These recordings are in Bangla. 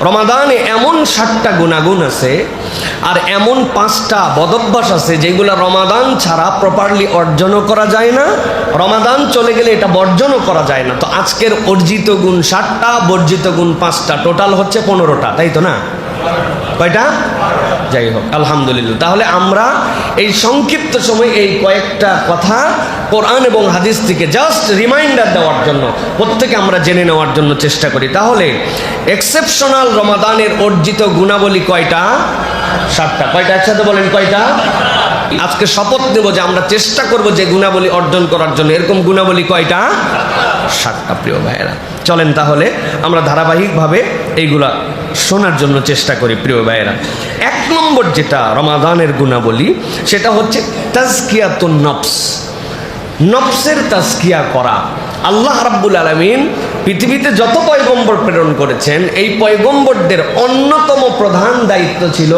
রমাদানে এমন 7টা গুণাগুণ আছে আর এমন 5টা বদভ্যাস আছে যেগুলো রমাদান ছাড়া প্রপারলি অর্জনও করা যায় না, রমাদান চলে গেলে এটা বর্জনও করা যায় না। তো আজকের অর্জিত গুণ 7টা, বর্জিত গুণ 5টা, টোটাল হচ্ছে 15টা, তাই তো না? কয়টা? যাই হোক, আলহামদুলিল্লাহ। তাহলে আমরা এই সংক্ষিপ্ত সময় এই কয়েকটা কথা কোরআন এবং হাদিস থেকে জাস্ট রিমাইন্ডার দেওয়ার জন্য, প্রত্যেকে আমরা জেনে নেওয়ার জন্য চেষ্টা করি। তাহলে এক্সেপশনাল রমাদানের অর্জিত গুণাবলী কয়টা? 7টা। কয়টা? একসাথে বলেন, কয়টা? আজকে শপথ নেব যে আমরা চেষ্টা করব যে গুণাবলী অর্জন করার জন্য। এরকম গুণাবলী কয়টা? 7টা। প্রিয় ভাইয়েরা, চলেন তাহলে আমরা ধারাবাহিকভাবে এইগুলা শোনার জন্য চেষ্টা করি। প্রিয় ভাইয়েরা, 1 নম্বর যেটা রমাদানের গুণাবলী সেটা হচ্ছে তাজকিয়াতুন নফস। নফসের তাজকিয়া করা। আল্লাহ রাব্বুল আলামিন পৃথিবীতে যত পয়গম্বর প্রেরণ করেছেন, এই পয়গম্বরদের অন্যতম প্রধান দায়িত্ব ছিল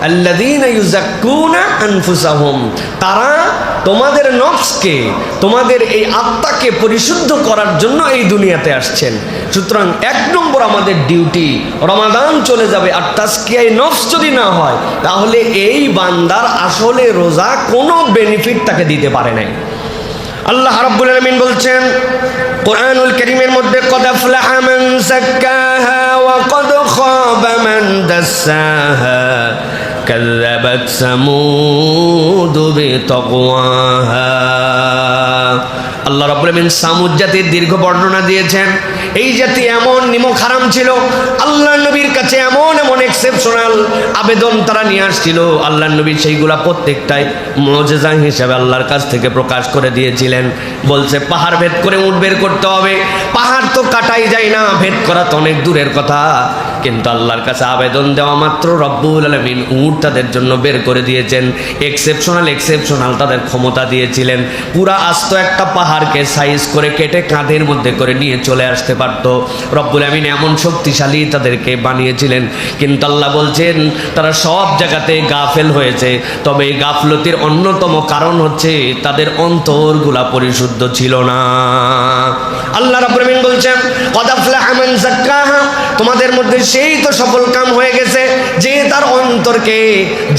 আল্লাযীনা ইউযাক্কুনা আনফুসাহুম, তারা তোমাদের নফসকে, তোমাদের এই আত্মাকে পরিশুদ্ধ করার জন্য এই দুনিয়াতে আসছেন। সুতরাং 1 নম্বর আমাদের ডিউটি, রমাদান চলে যাবে আর তাজকিয়ায়ে নফস যদি না হয়, তাহলে এই বান্দার আসলে রোজা কোনো বেনিফিট তাকে দিতে পারে নাই। আল্লাহ রাব্বুল আলামিন বলছেন কোরআনুল কারীমের মধ্যে, কদ আফলাহা মান যাক্কাহা ওয়া কদ খাবা মান দাসসাহা কাযাবাত সামুদ বিতাকওয়াহা। আল্লাহ রাব্বুল আলামিন সামুদ জাতির দীর্ঘ বর্ণনা দিয়েছেন। এই জাতি এমন নিমক হারাম ছিল, আল্লাহ নবীর কাছে এমন এমন এক্সেপশনাল আবেদন তারা নিয়ে আসছিল। আল্লাহ নবী সেইগুলা প্রত্যেকটাই মুজিজা হিসেবে আল্লাহর কাছ থেকে প্রকাশ করে দিয়েছিলেন। বলছে পাহাড় ভেদ করে উট বের করতে হবে। পাহাড় তো কাটাই যায় না, ভেদ করা তো অনেক দূরের কথা। কিন্তু আল্লাহর কাছে আবেদন দেওয়া মাত্র রব্বুল আলামিন উট তাদের জন্য বের করে দিয়েছেন। এক্সেপশনাল তাদের ক্ষমতা দিয়েছিলেন। পুরা আস্ত একটা পাহাড়কে সাইজ করে কেটে কাঁধের মধ্যে করে নিয়ে চলে আসতে পারত। রব্বুল আমিন এমন শক্তিশালী তাদেরকে বানিয়েছিলেন। কিন্তু আল্লাহ বলছেন তারা সব জায়গাতে গাফেল হয়েছে। তবে এই গাফলতির অন্যতম কারণ হচ্ছে তাদের অন্তরগুলা পরিশুদ্ধ ছিল না। আল্লাহ রাব্বুল আমিন বলছেন কদ আফলাহা মান যাক্কাহা, তোমাদের মধ্যে সেই তো সফল কাম হয়ে গেছে যে তার অন্তরকে,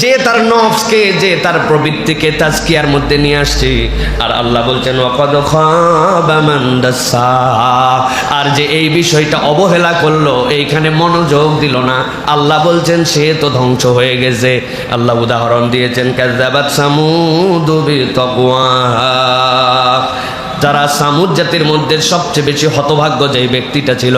যে তার নফসকে, যে তার প্রবৃত্তিকে তাজকিয়ার মধ্যে নিয়ে আসছে। আর আল্লাহ বলছেন ওয়া কদ খাবা মান দাসসাহা, আর যে এই বিষয়টা অবহেলা করলো, এইখানে মনোযোগ দিল না, আল্লাহ বলছেন সে তো ধ্বংস হয়ে গেছে। আল্লাহ উদাহরণ দিয়েছেন কাযাবাত সামুদ বিতাকওয়াহা। যারা সামুদ জাতির মধ্যে সবচেয়ে বেশি হতভাগ্য যে ব্যক্তিটা ছিল,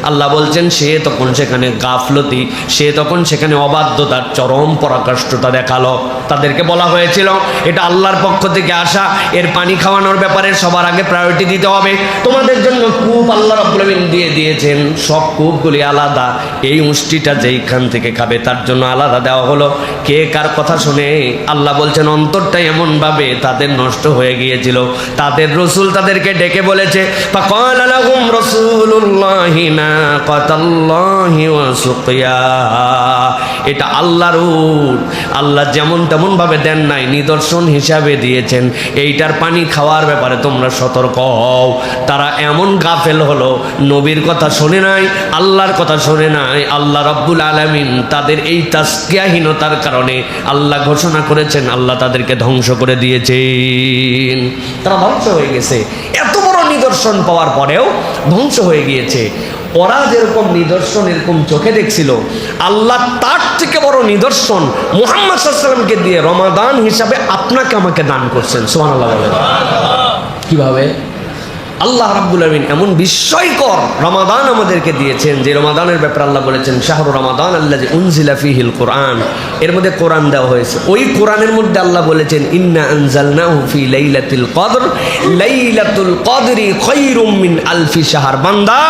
আল্লাহ বলছেন সে তখন সেখানে গাফলতি, সে তখন সেখানে অবাধ্যতার চরম পরাকাষ্ঠতা দেখালো। তাদেরকে বলা হয়েছিল এটা আল্লাহর পক্ষ থেকে আসা, এর পানি খাওয়ানোর ব্যাপারে সবার আগে প্রায়োরিটি দিতে হবে। তোমাদের জন্য কূপ আল্লাহ রাব্বুল আমিন দিয়ে দিয়েছেন, সব কূপগুলি আলাদা। এই উষ্টিটা যেইখান থেকে খাবে তার জন্য আলাদা দেওয়া হলো। কে কার কথা শুনে? আল্লাহ বলছেন অন্তরটা এমনভাবে তাদের নষ্ট হয়ে গিয়েছিল। তাদের রসুল তাদেরকে ডেকে বলেছে ফাকালা লাহুম রাসূলুল্লাহি নাকাতাল্লাহি ওয়া সুকিয়াহা, এটা আল্লাহর উট, আল্লাহ যেমন তেমন ভাবে দেন নাই, নিদর্শন হিসাবে দিয়েছেন। এইটার পানি খাওয়ার ব্যাপারে তোমরা সতর্ক হও। তারা এমন গাফেল হলো, নবীর কথা শোনে নাই, আল্লাহর কথা শোনে নাই। আল্লাহ রাব্বুল আলামিন তাদের এই তাজকিয়াহীনতার কারণে আল্লাহ ঘোষণা করেছেন আল্লাহ তাদেরকে ধ্বংস করে দিয়েছেন। তারা ধ্বংস হয়ে গেছে। এত বড় নিদর্শন পাওয়ার পরেও ধ্বংস হয়ে গিয়েছে। ওরা যেরকম নিদর্শন এরকম চোখে দেখছিল, আল্লাহ তার থেকে বড় নিদর্শন মুহাম্মদ সাল্লাল্লাহু আলাইহি ওয়াসাল্লামকে দিয়ে রমাদান হিসাবে আপনাকে আমাকে দান করছেন। সুবহানাল্লাহ বলেন। কিভাবে? আল্লাহ রাব্বুল আলামিন এমন বিস্ময়কর রমাদান আমাদেরকে দিয়েছেন যে রমাদানের ব্যাপারে আল্লাহ বলেছেন শাহরু রমাদান আল্লাযী উনজিলা ফীহিল কুরআন, এর মধ্যে কোরআন দেওয়া হয়েছে। ওই কোরআনের মধ্যে আল্লাহ বলেছেন ইন্না আনজালনাহু ফী লাইলাতুল কদর, লাইলাতুল কদরি খায়রুম মিন আলফি শাহর। বান্দা,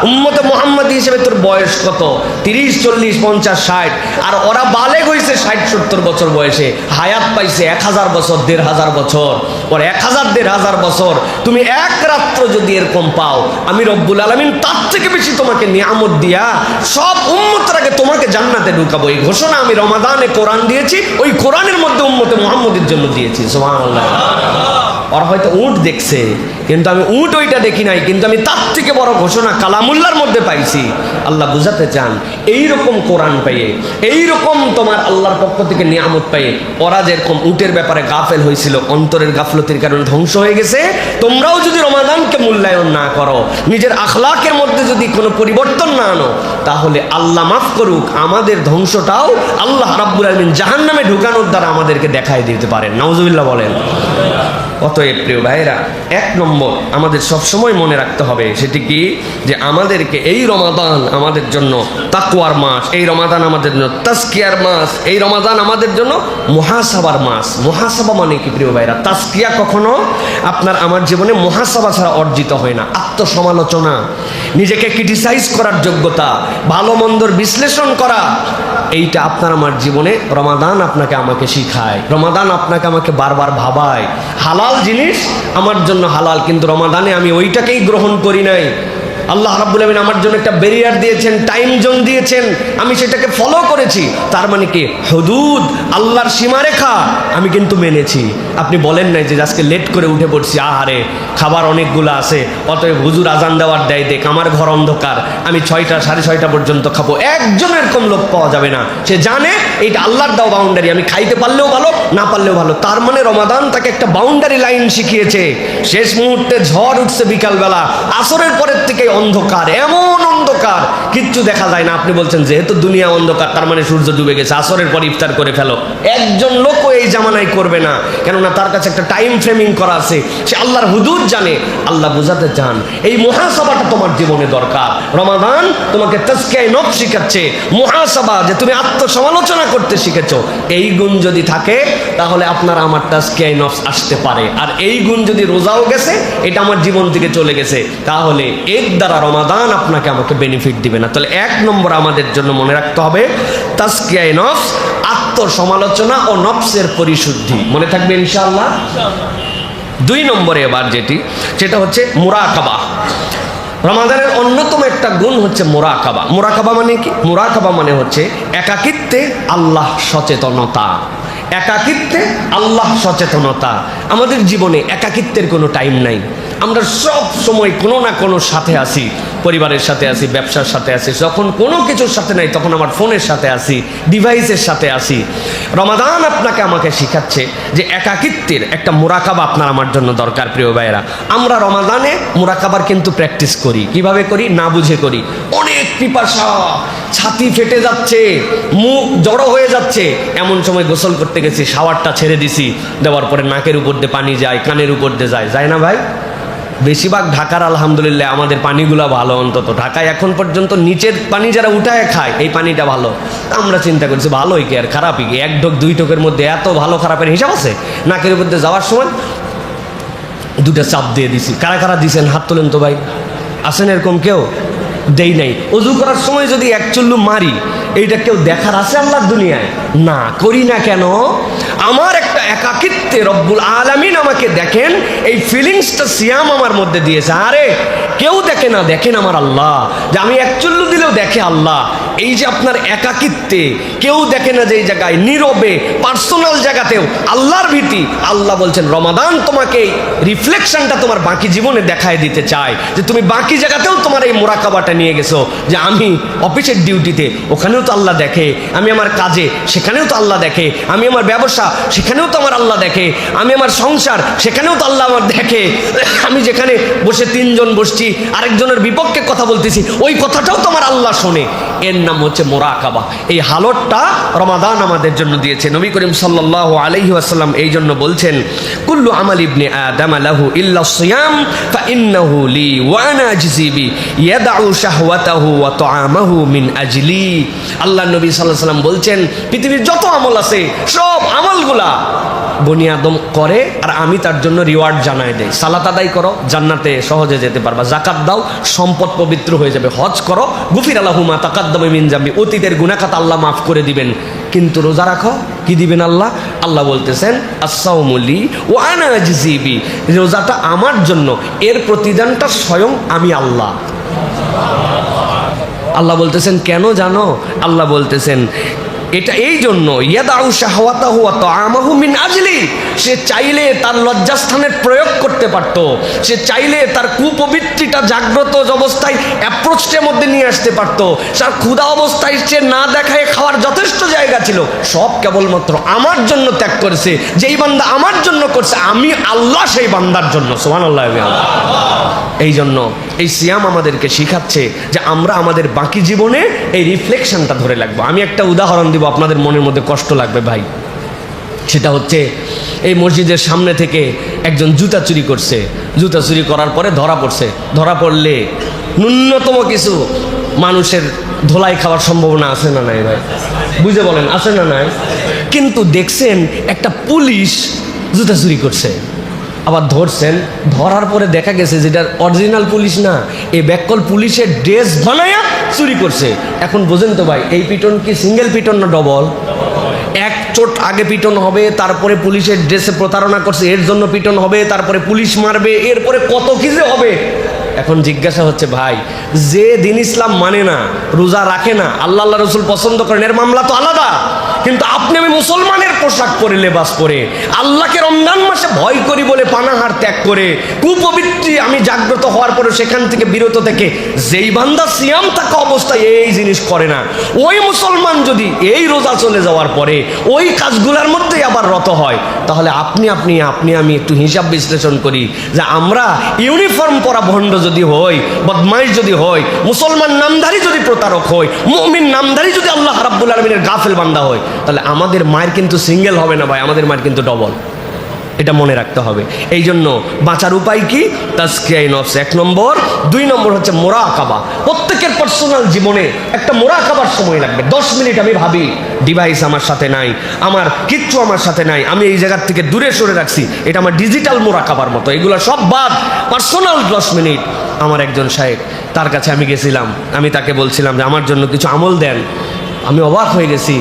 উম্মতে মুহাম্মাদী হিসেবে তোর বয়স কত? 30, 40, 50, 60। আর ওরা বালেগ হয়েছে 60-70 বছর বয়সে, হায়াত পাইছে 1000 বছর, 1500 বছর। ওর 1000-1500 বছর তুমি এক রাত্র যদি এরকম পাও, আমি রব্বুল আলামিন তার থেকে বেশি তোমাকে নিয়ামত দিয়া সব উম্মতের আগে তোমাকে জান্নাতে ঢুকাবো। এই ঘোষণা আমি রমাদানে কোরআন দিয়েছি, ওই কোরআনের মধ্যে উম্মতে মুহাম্মাদের জন্য দিয়েছি। সুবহানাল্লাহ। ওরা হয়তো উট দেখছে, কিন্তু আমি উট ওইটা দেখি নাই, কিন্তু আমি তার থেকে বড় ঘোষণা কালামুল্লাহর মধ্যে পাইছি। আল্লাহ বুঝাতে চান এইরকম কোরআন পেয়ে, এইরকম তোমার আল্লাহর পক্ষ থেকে নিয়ামত পেয়ে ওরা যেরকম উটের ব্যাপারে গাফেল হয়েছিল, অন্তরের গাফলতির কারণে ধ্বংস হয়ে গেছে, তোমরাও যদি রমাদানকে মূল্যায়ন না করো, নিজের আখলাকের মধ্যে যদি কোনো পরিবর্তন না আনো, তাহলে আল্লাহ মাফ করুক আমাদের ধ্বংসটাও আল্লাহ রাব্বুল আলামিন জাহান্নামে ঢুকানোর দ্বারা আমাদেরকে দেখাই দিতে পারেন। নাউজুবিল্লাহ বলেন। অতএব প্রিয় ভাইরা, এক নম্বর আমাদের সবসময় মনে রাখতে হবে, সেটি কি, যে আমাদেরকে এই রমাদান আমাদের জন্য তাকওয়ার মাস, এই রমাদান আমাদের জন্য তাজকিয়ার মাস, এই রমাদান আমাদের জন্য মুহাসাবার মাস। মুহাসাবা মানে কি প্রিয় ভাইরা? তাজকিয়া কখনো আপনার আমার জীবনে মুহাসাবা ছাড়া অর্জিত হয় না। আত্মসমালোচনা, নিজেকে ক্রিটিসাইজ করার যোগ্যতা, ভালো মন্দর বিশ্লেষণ করা, এইটা আপনার আমার জীবনে রমাদান আপনাকে আমাকে শিখায়। রমাদান আপনাকে আমাকে বারবার ভাবায় হালাল জিনিস আমার জন্য হালাল, কিন্তু রমাদানে আমি ওইটাকেই গ্রহণ করি নাই। আল্লাহ রাব্বুল আলামিন আমার জন্য একটা ব্যারিয়ার দিয়েছেন, টাইম জোন দিয়েছেন, আমি সেটাকে ফলো করেছি। তার মানে কি, হুদুদ আল্লাহর সীমারেখা আমি কিন্তু মেনেছি। আপনি বলেন নাই যে আজকে লেট করে উঠে পড়ছি, আহারে খাবার অনেকগুলো আছে, অতএব হুজুর আজান দেওয়ার দেয় দেখ, আমার ঘর অন্ধকার, আমি 6টা 6:30 পর্যন্ত খাবো। একজন এরকম লোক পাওয়া যাবে না। সে জানে এইটা আল্লাহর দেওয়া বাউন্ডারি, আমি খাইতে পারলেও ভালো, না পারলেও ভালো। তার মানে রমাদান তাকে একটা বাউন্ডারি লাইন শিখিয়েছে। শেষ মুহূর্তে ঝড় উঠছে বিকালবেলা, আসরের পরের থেকে অন্ধকার, এমন অন্ধকার কিচ্ছু দেখা যায় না। আপনি বলছেন যেহেতু দুনিয়া অন্ধকার, তার মানে সূর্য ডুবে গেছে, আসরের পর ইফতার করে ফেলো। একজন লোকও এই জামানায় করবে না, কেননা তার কাছে একটা টাইম ফ্রেমিং করা আছে, সে আল্লাহর হুদুদ জানে। আল্লাহ বুঝাতে চান এই মুহাসাবাটা তোমার জীবনে দরকার। রমাদান তোমাকে তাজকিয়ায়ে নফস শিখাচ্ছে, মুহাসাবা, যে তুমি আত্মসমালোচনা করতে শিখেছো। এই গুণ যদি থাকে তাহলে আপনার আমার তাজকিয়ায়ে নফস আসতে পারে। আর এই গুণ যদি রোজাও গেছে, এটা আমার জীবন থেকে চলে গেছে, তাহলে এর দ্বারা রমাদান আপনাকে আমাকে বেনিফিট দিবে না। তাহলে এক নম্বর আমাদের জন্য মনে রাখতে হবে তাজকিয়ায়ে নফস, আত্মসমালোচনা ও নফসের পরিশুদ্ধি। মনে থাকবে ইনশাআল্লাহ। 2 নম্বরে এবার যেটা হচ্ছে মুরাকাবা। রমাদানের অন্যতম একটা গুণ হচ্ছে মুরাকাবা। মুরাকাবা মানে কি? মুরাকাবা মানে হচ্ছে একাকিত্বে আল্লাহ সচেতনতা। একাকিত্বে আল্লাহ সচেতনতা। আমাদের জীবনে একাকিত্বের কোনো টাইম নাই। আমরা সব সময় কোনো না কোনো সাথে আছি, পরিবারের সাথে আছি, ব্যবসার সাথে আছি, যখন কোনো কিছুর সাথে নাই তখন আমার ফোনের সাথে আছি, ডিভাইসের সাথে আছি। রমাদান আপনাকে আমাকে শিখাচ্ছে যে একাকিত্বের একটা মুরাকাবা আপনার আমার জন্য দরকার। প্রিয় ভাইয়েরা, আমরা রমাদানে মুরাকাবার কিন্তু প্র্যাকটিস করি। কিভাবে করি? না বুঝে করি। অনেক পিপাসা, ছাতি ফেটে যাচ্ছে, মুখ জড়ো হয়ে যাচ্ছে, এমন সময় গোসল করতে গেছি, শাওয়ারটা ছেড়ে দিছি, দেওয়ার পরে নাকের উপর দিয়ে পানি যায়, কানের উপর দিয়ে যায় না ভাই? বেশিরভাগ ঢাকার আলহামদুলিল্লাহ আমাদের পানিগুলো ভালো। অন্তত ঢাকায় এখন পর্যন্ত নিচের পানি যারা উঠায় খায়, এই পানিটা ভালো। আমরা চিন্তা করছি ভালোই কি আর খারাপই কি, 1 ঢোক 2 ঢোকের মধ্যে এত ভালো খারাপের হিসাব আছে? নাকের উপর দিয়ে যাওয়ার সময় 2টা চাপ দিয়ে দিছি। কারা কারা দিছেন হাত তোলেন তো ভাই। আছেন এরকম কেউ? দেই নাই। অজু করার সময় যদি 1 চুল্লু মারি, এইটা কেউ দেখার আছে আল্লাহর দুনিয়ায়? না, করি না কেন? আমার একটা একাকিত্বে রব্বুল আলামিন আমাকে দেখেন, এই ফিলিংসটা সিয়াম আমার মধ্যে দিয়েছে। আরে কেউ দেখে না, দেখেন আমার আল্লাহ। যে আমি 1 চুল্লু দিলেও দেখে আল্লাহ। এই যে আপনার একাকিত্বে কেউ দেখে না, যে এই জায়গায় নীরবে পার্সোনাল জায়গাতেও আল্লাহর ভীতি। আল্লাহ বলছেন রমাদান তোমাকে রিফ্লেকশনটা তোমার বাকি জীবনে দেখায় দিতে চায়, যে তুমি বাকি জায়গাতেও তোমার এই মুরাকাবাটা নিয়ে গেছো। যে আমি অফিসের ডিউটিতে, ওখানেও তো আল্লাহ দেখে, আমি আমার কাজে, সেখানেও তো আল্লাহ দেখে, আমি আমার ব্যবসা, সেখানেও তো আমার আল্লাহ দেখে, আমি আমার সংসার, সেখানেও তো আল্লাহ আমার দেখে, আমি যেখানে বসে 3 জন বসছি, আরেকজনের বিপক্ষে কথা বলতেছি, ওই কথাটাও তো আমার আল্লাহ শোনে। এর নাম হচ্ছে মুরাকাবা। এই হালতটা রমাদান আমাদের জন্য দিয়েছে। নবী করিম সাল্লাল্লাহু আলাইহি ওয়াসাল্লাম এই জন্য বলছেন, কুল্লু আমাল ইবনে আদম লাহু ইল্লা সিয়াম ফাইন্নাহু লি ওয়া আনা আজজি বি ইয়াদউ শাহওয়াতাহু ওয়া তুআমাহু মিন আজলি। আল্লাহ নবী সাল্লাল্লাহু আলাইহি ওয়াসাল্লাম বলছেন, পৃথিবীর যত আমল আছে সব আমলগুলা বনি আদম করে, আর আমি তার জন্য রিওয়ার্ড জানাই দেই। সালাত আদায় করো, জান্নাতে সহজে যেতে পারবা। যাকাত দাও, সম্পদ পবিত্র হয়ে যাবে। হজ করো, গুফির লাহু মা তাকাদ্দামা মিন যামবি, অতীতের গুনাহ খাতা আল্লাহ মাফ করে দিবেন। কিন্তু রোজা রাখো, কি দিবেন আল্লাহ? আল্লাহ বলতেছেন আস-সাওমু লি ওয়া আনা আজজি বি, রোজাটা আমার জন্য, এর প্রতিদানটা স্বয়ং আমি আল্লাহ। আল্লাহ বলতেছেন কেন জানো? আল্লাহ বলতেছেন এটা এই জন্য ইয়াদাউ শাহওয়াতাহু ওয়া তাআমাহু মিন আজলি, সে চাইলে তার লজ্জাস্থানের প্রয়োগ করতে পারত, সে চাইলে তার কুপবিত্রিটা জাগ্রত অবস্থায় অ্যাপ্রোচের মধ্যে নিয়ে আসতে পারত, তার ক্ষুধা অবস্থায় সে না দেখায় খাওয়ার যথেষ্ট জায়গা ছিল, সব কেবলমাত্র আমার জন্য ত্যাগ করেছে। যেই বান্দা আমার জন্য করছে, আমি আল্লাহ সেই বান্দার জন্য। সুবহানাল্লাহ। এই জন্য এই সিয়াম আমাদেরকে শিখাচ্ছে যে আমরা আমাদের বাকি জীবনে এই রিফ্লেকশনটা ধরে রাখবো। আমি একটা উদাহরণ দিব, আপনাদের মনের মধ্যে কষ্ট লাগবে ভাই। সেটা হচ্ছে এই মসজিদের সামনে থেকে একজন জুতা চুরি করছে, জুতা চুরি করার পরে ধরা পড়ছে। ধরা পড়লে ন্যূনতম কিছু মানুষের ধোলাই খাওয়ার সম্ভাবনা আছে না নাই ভাই? বুঝে বলেন, আছে না নাই? কিন্তু দেখছেন একটা পুলিশ জুতা চুরি করছে, আবার ধরছেন, ধরার পরে দেখা গেছে যেটা অরিজিনাল পুলিশ না, এই ব্যাককল পুলিশের ড্রেস বানায়া চুরি করছে। এখন বোঝেন তো ভাই, এই পিটন কি সিঙ্গেল পিটন না ডবল? এক চোট আগে পিটন হবে, তারপরে পুলিশের ড্রেসে প্রতারণা করছে এর জন্য পিটন হবে, তারপরে পুলিশ মারবে, এরপরে কত কি যে হবে। এখন জিজ্ঞাসা হচ্ছে ভাই, যে দিন ইসলাম মানে না, রোজা রাখে না, আল্লাহ রসুল পছন্দ করেন, এর মামলা তো আলাদা। কিন্তু আপনি আমি মুসলমানের পোশাক পরে, লেবাস পরে, আল্লাহকে রমজান মাসে ভয় করি বলে পানাহার ত্যাগ করে, কুপবিত্রি আমি জাগ্রত হওয়ার পরে সেখান থেকে বিরত থেকে যেই বান্দা সিয়াম থাকা অবস্থায় এই জিনিস করে না, ওই মুসলমান যদি এই রোজা চলে যাওয়ার পরে ওই কাজগুলোর মধ্যেই আবার রত হয়, তাহলে আপনি আমি একটু হিসাব বিশ্লেষণ করি যে আমরা ইউনিফর্ম পরা ভণ্ড যদি হই, বদমাইশ যদি হই, মুসলমান নামধারী যদি প্রতারক হই, মুমিন নামধারী যদি আল্লাহ রাব্বুল আলামিনের গাফেল বান্দা হয়, তাহলে আমাদের মায়ের কিন্তু সিঙ্গেল হবে না ভাই, আমাদের মায়ের কিন্তু ডবল। এটা মনে রাখতে হবে। এই জন্য বাঁচার উপায় কি? তাজকিয়ায়ে নফস 1 নম্বর। 2 নম্বর হচ্ছে মোরাকাবা। প্রত্যেকের পার্সোনাল জীবনে একটা মোরাকাবার সময় লাগবে। 10 মিনিট আমি ভাবি, ডিভাইস আমার সাথে নাই, আমার কিচ্ছু আমার সাথে নাই, আমি এই জায়গার থেকে দূরে সরে রাখছি, এটা আমার ডিজিটাল মোরাকাবার মতো। এগুলো সব বাদ, পার্সোনাল 10 মিনিট। আমার একজন শায়েখ, তার কাছে আমি গেছিলাম, আমি তাকে বলছিলাম যে আমার জন্য কিছু আমল দেন। আমি অবাক হয়ে গেছি,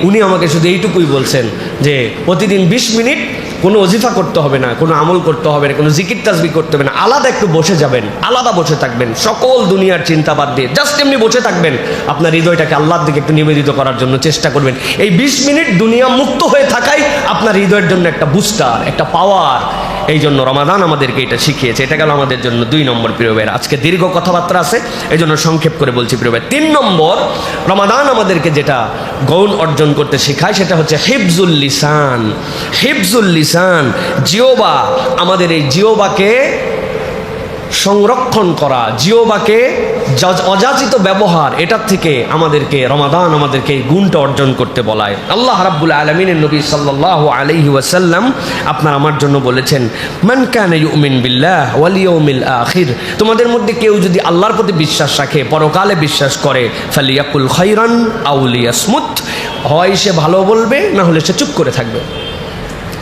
উনি আমাকে শুধু এইটুকুই বলছেন যে প্রতিদিন 20 মিনিট কোনো ওজিফা করতে হবে না, কোনো আমল করতে হবে না, কোনো জিকির তাসবিহ করতে হবে না, আলাদা একটু বসে যাবেন, আলাদা বসে থাকবেন, সকল দুনিয়ার চিন্তা বাদ দিয়ে জাস্ট এমনি বসে থাকবেন, আপনার হৃদয়টাকে আল্লাহর দিকে একটু নিবেদিত করার জন্য চেষ্টা করবেন। এই 20 মিনিট দুনিয়া মুক্ত হয়ে থাকাই আপনার হৃদয়ের জন্য একটা বুস্টার, একটা পাওয়ার। এই জন্য রমাদান আমাদেরকে এটা শিখিয়েছে। এটা গেল আমাদের জন্য 2 নম্বর। প্রিয় ভাইয়ের, আজকে দীর্ঘ কথাবার্তা আছে, এই জন্য সংক্ষেপ করে বলছি প্রিয় ভাই। 3 নম্বর, রমাদান আমাদেরকে যেটা গৌণ অর্জন করতে শেখায় সেটা হচ্ছে হিফজুল লিসান। হিফজুল লিসান, জিওবা, আমাদের এই জিওবাকে সংরক্ষণ করা, জিওবাকে অযাচিত ব্যবহার, এটার থেকে আমাদেরকে রমাদান আমাদেরকে এই গুণটা অর্জন করতে বলায়। আল্লাহ রাব্বুল আলামিনের নবী সাল্লাল্লাহু আলাইহি ওয়াসাল্লাম আপনার আমার জন্য বলেছেন, মান কানা ইউমিন বিল্লাহ ওয়াল ইয়াউমিল আখির, তোমাদের মধ্যে কেউ যদি আল্লাহর প্রতি বিশ্বাস রাখে, পরকালে বিশ্বাস করে, ফালিয়াকুল খায়রান আও লিয়াসমুত, হয় সে ভালো বলবে, না হলে সে চুপ করে থাকবে।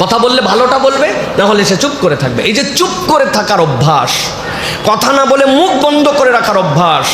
কথা বললে ভালোটা বলবে, না হলে সে চুপ করে থাকবে। এই যে চুপ করে থাকার অভ্যাস, কথা না বলে মুখ বন্ধ করে রাখার অভ্যাস,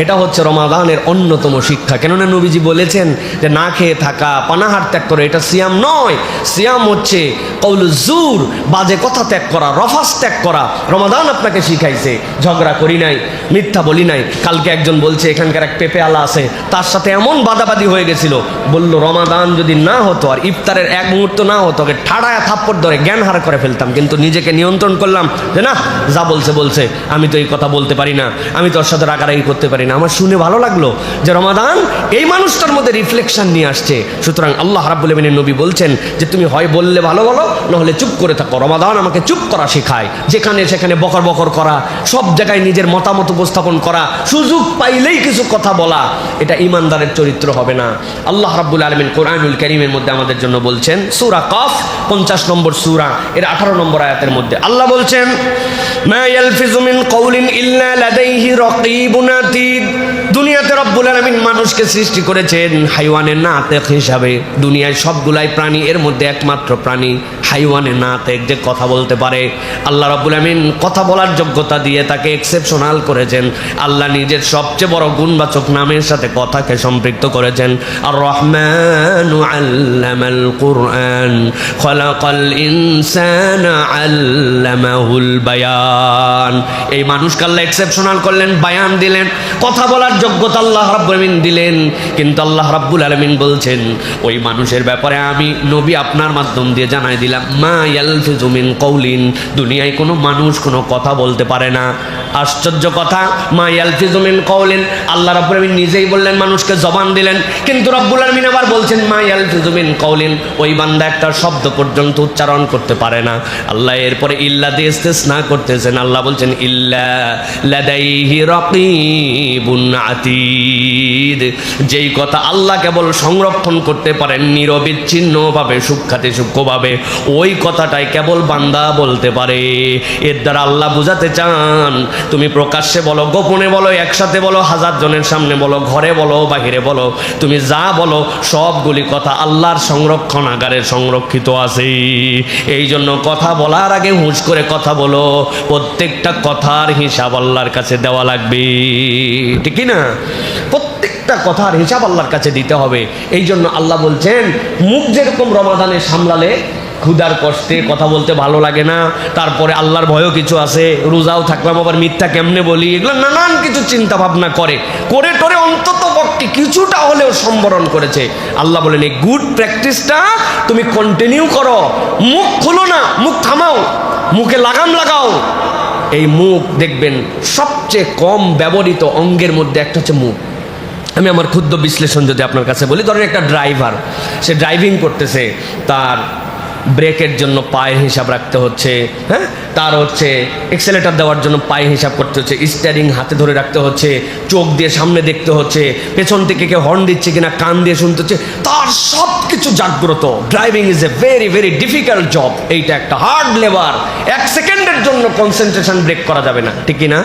এটা হচ্ছে রমাদানের অন্যতম শিক্ষা। কেননা নবীজি বলেছেন যে না খেয়ে থাকা, পানাহার ত্যাগ করে, এটা সিয়াম নয়। সিয়াম হচ্ছে কওলুজ জুর, বাজে কথা ত্যাগ করা, রফাস ত্যাগ করা। রমাদান আপনাকে শিখাইছে ঝগড়া করি নাই, মিথ্যা বলি নাই। কালকে একজন বলছে এখানকার এক পেঁপে আলা আছে, তার সাথে এমন বাদাবাদি হয়ে গেছিল, বলল রমাদান যদি না হতো আর ইফতারের 1 মুহূর্ত না হতো, ওকে ঠাড়ায় থাপ্পড় ধরে জ্ঞান হারা করে ফেলতাম। কিন্তু নিজেকে নিয়ন্ত্রণ করলাম যে না, যা বলছে বলছে, আমি তো এই কথা বলতে পারি না, আমি তোর সাথে রাগারাগি করতে পারি না। আমার শুনে ভালো লাগলো যে রমাদান এই মানুষটার মধ্যে রিফ্লেকশন নিয়ে আসছে। সুতরাং আল্লাহ রাব্বুল আলামিনের নবী বলছেন যে তুমি হয় বললে ভালো বলো, না হলে চুপ করে থাকো। রমাদান আমাকে চুপ করা শেখায়, যেখানে সেখানে বকর বকর করা, সব জায়গায় নিজের মতামত উপস্থাপন করা, সুযোগ পাইলেই কিছু কথা বলা, এটা ঈমানদারের চরিত্র হবে না। আল্লাহ রাব্বুল আলামিন কোরআনুল কারীমের মধ্যে আমাদের জন্য বলছেন, সূরা কফ 50 নম্বর সূরা এর 18 নম্বর আয়াতের মধ্যে আল্লাহ বলছেন, মা ইয়ালফিজু মিন কওলিন ইল্লা লাদাইহি রাকীবুন আতীদ। দুনিয়াতে রব্বুল আলামিন মানুষকে সৃষ্টি করেছেন হাইওয়ানের নাতেক হিসাবে। দুনিয়ায় সবগুলাই প্রাণী, এর মধ্যে একমাত্র প্রাণী হাইওয়ানের নাতেক, যে কথা বলতে পারে। আল্লাহ রব্বুল আলামিন কথা বলার যোগ্যতা দিয়ে তাকে এক্সেপশনাল করেছেন। আল্লাহ নিজের সবচেয়ে বড় গুণবাচক নামের সাথে কথাকে সম্পৃক্ত করেছেন। আর রহমানু আল্লামাল কুরআন খলাকাল ইনসানা আল্লামাহুল বায়ান। এই মানুষকে আল্লাহ এক্সেপশনাল করলেন, বায়ান দিলেন, কথা বলার যোগ্যতা আল্লাহ আল্লাহ রাব্বুল আলামিন দিলেন, কিন্তু আল্লাহ রাব্বুল আলামিন বলছেন ওই মানুষের ব্যাপারে আমি নবী আপনার মাধ্যম দিয়ে জানাই দিলাম, মা ইয়ালফিজু মিন কওলিন, দুনিয়ায় কোনো মানুষ কোনো কথা বলতে পারে না। আশ্চর্য কথা, মা ইয়ালফিজু মিন কওলিন, আল্লাহ রাব্বুল আলামিন নিজেই বললেন, মানুষকে জবান দিলেন, কিন্তু রাব্বুল আলামিন আবার বলছেন মা ইয়ালফিজু মিন কওলিন, ওই বান্দা একটা শব্দ পর্যন্ত উচ্চারণ করতে পারে না। আল্লাহ এরপরে ইল্লা দিয়ে ইস্তেসনা করতেছেন, আল্লাহ বলছেন ইল্লা লাদাইহি রাকিবুন আতীদ, যেই কথা আল্লাহ কেবল সংরক্ষণ করতে পারেন নিরবিচ্ছিন্নভাবে, সূক্ষ্মাতি সূক্ষ্মভাবে, ওই কথাটাই কেবল বান্দা বলতে পারে। এর দ্বারা আল্লাহ বুঝাতে চান, তুমি প্রকাশ্যে বলো, গোপনে বলো, একসাথে বলো, হাজার জনের সামনে বলো, ঘরে বলো, বাহিরে বলো, তুমি যা বলো সবগুলি কথা আল্লাহর সংরক্ষণাগারে সংরক্ষিত আছে। এই জন্য কথা বলার আগে হুঁশ করে কথা বলো, প্রত্যেকটা কথার হিসাব আল্লাহর কাছে দেওয়া লাগবে, ঠিক না? প্রত্যেকটা কথার হিসাব আল্লাহর কাছে দিতে হবে। এই জন্য আল্লাহ বলছেন, মুখ যেরকম রমাদানে সামলালে, ক্ষুধার কষ্টে কথা বলতে ভালো লাগে না, তারপরে আল্লাহর ভয়ও কিছু আছে, রোজাও থাকলাম আবার মিথ্যা কেমনে বলি, এগুলো নানান কিছু চিন্তা ভাবনা করে টোরে অন্তত পক্ষে কিছুটা হলেও সম্বরণ করেছে। আল্লাহ বলেন এই গুড প্র্যাকটিসটা তুমি কন্টিনিউ করো, মুখ খুলো না, মুখ থামাও, মুখে লাগাম লাগাও। এই মুখ দেখবেন সবচেয়ে কম ব্যবহৃত অঙ্গের মধ্যে একটা হচ্ছে মুখ। আমি আমার ক্ষুদ্র বিশ্লেষণ যদি আপনার কাছে বলি, ধরেন একটা ড্রাইভার, সে ড্রাইভিং করতেছে, তার ব্রেকের জন্য পায়ের হিসাব রাখতে হচ্ছে, হ্যাঁ, তার হচ্ছে এক্সেলেটার দেওয়ার জন্য পায়ে হিসাব করতে হচ্ছে, স্টিয়ারিং হাতে ধরে রাখতে হচ্ছে, চোখ দিয়ে সামনে দেখতে হচ্ছে, পেছন থেকে কেউ হর্ন দিচ্ছে কিনা কান দিয়ে শুনতে হচ্ছে, তার সব কিছু জাগ্রত। Driving is a very very difficult job, এইটা একটা হার্ড লেবার, এক সেকেন্ডের জন্য কনসেন্ট্রেশন ব্রেক করা যাবে না, ঠিক না?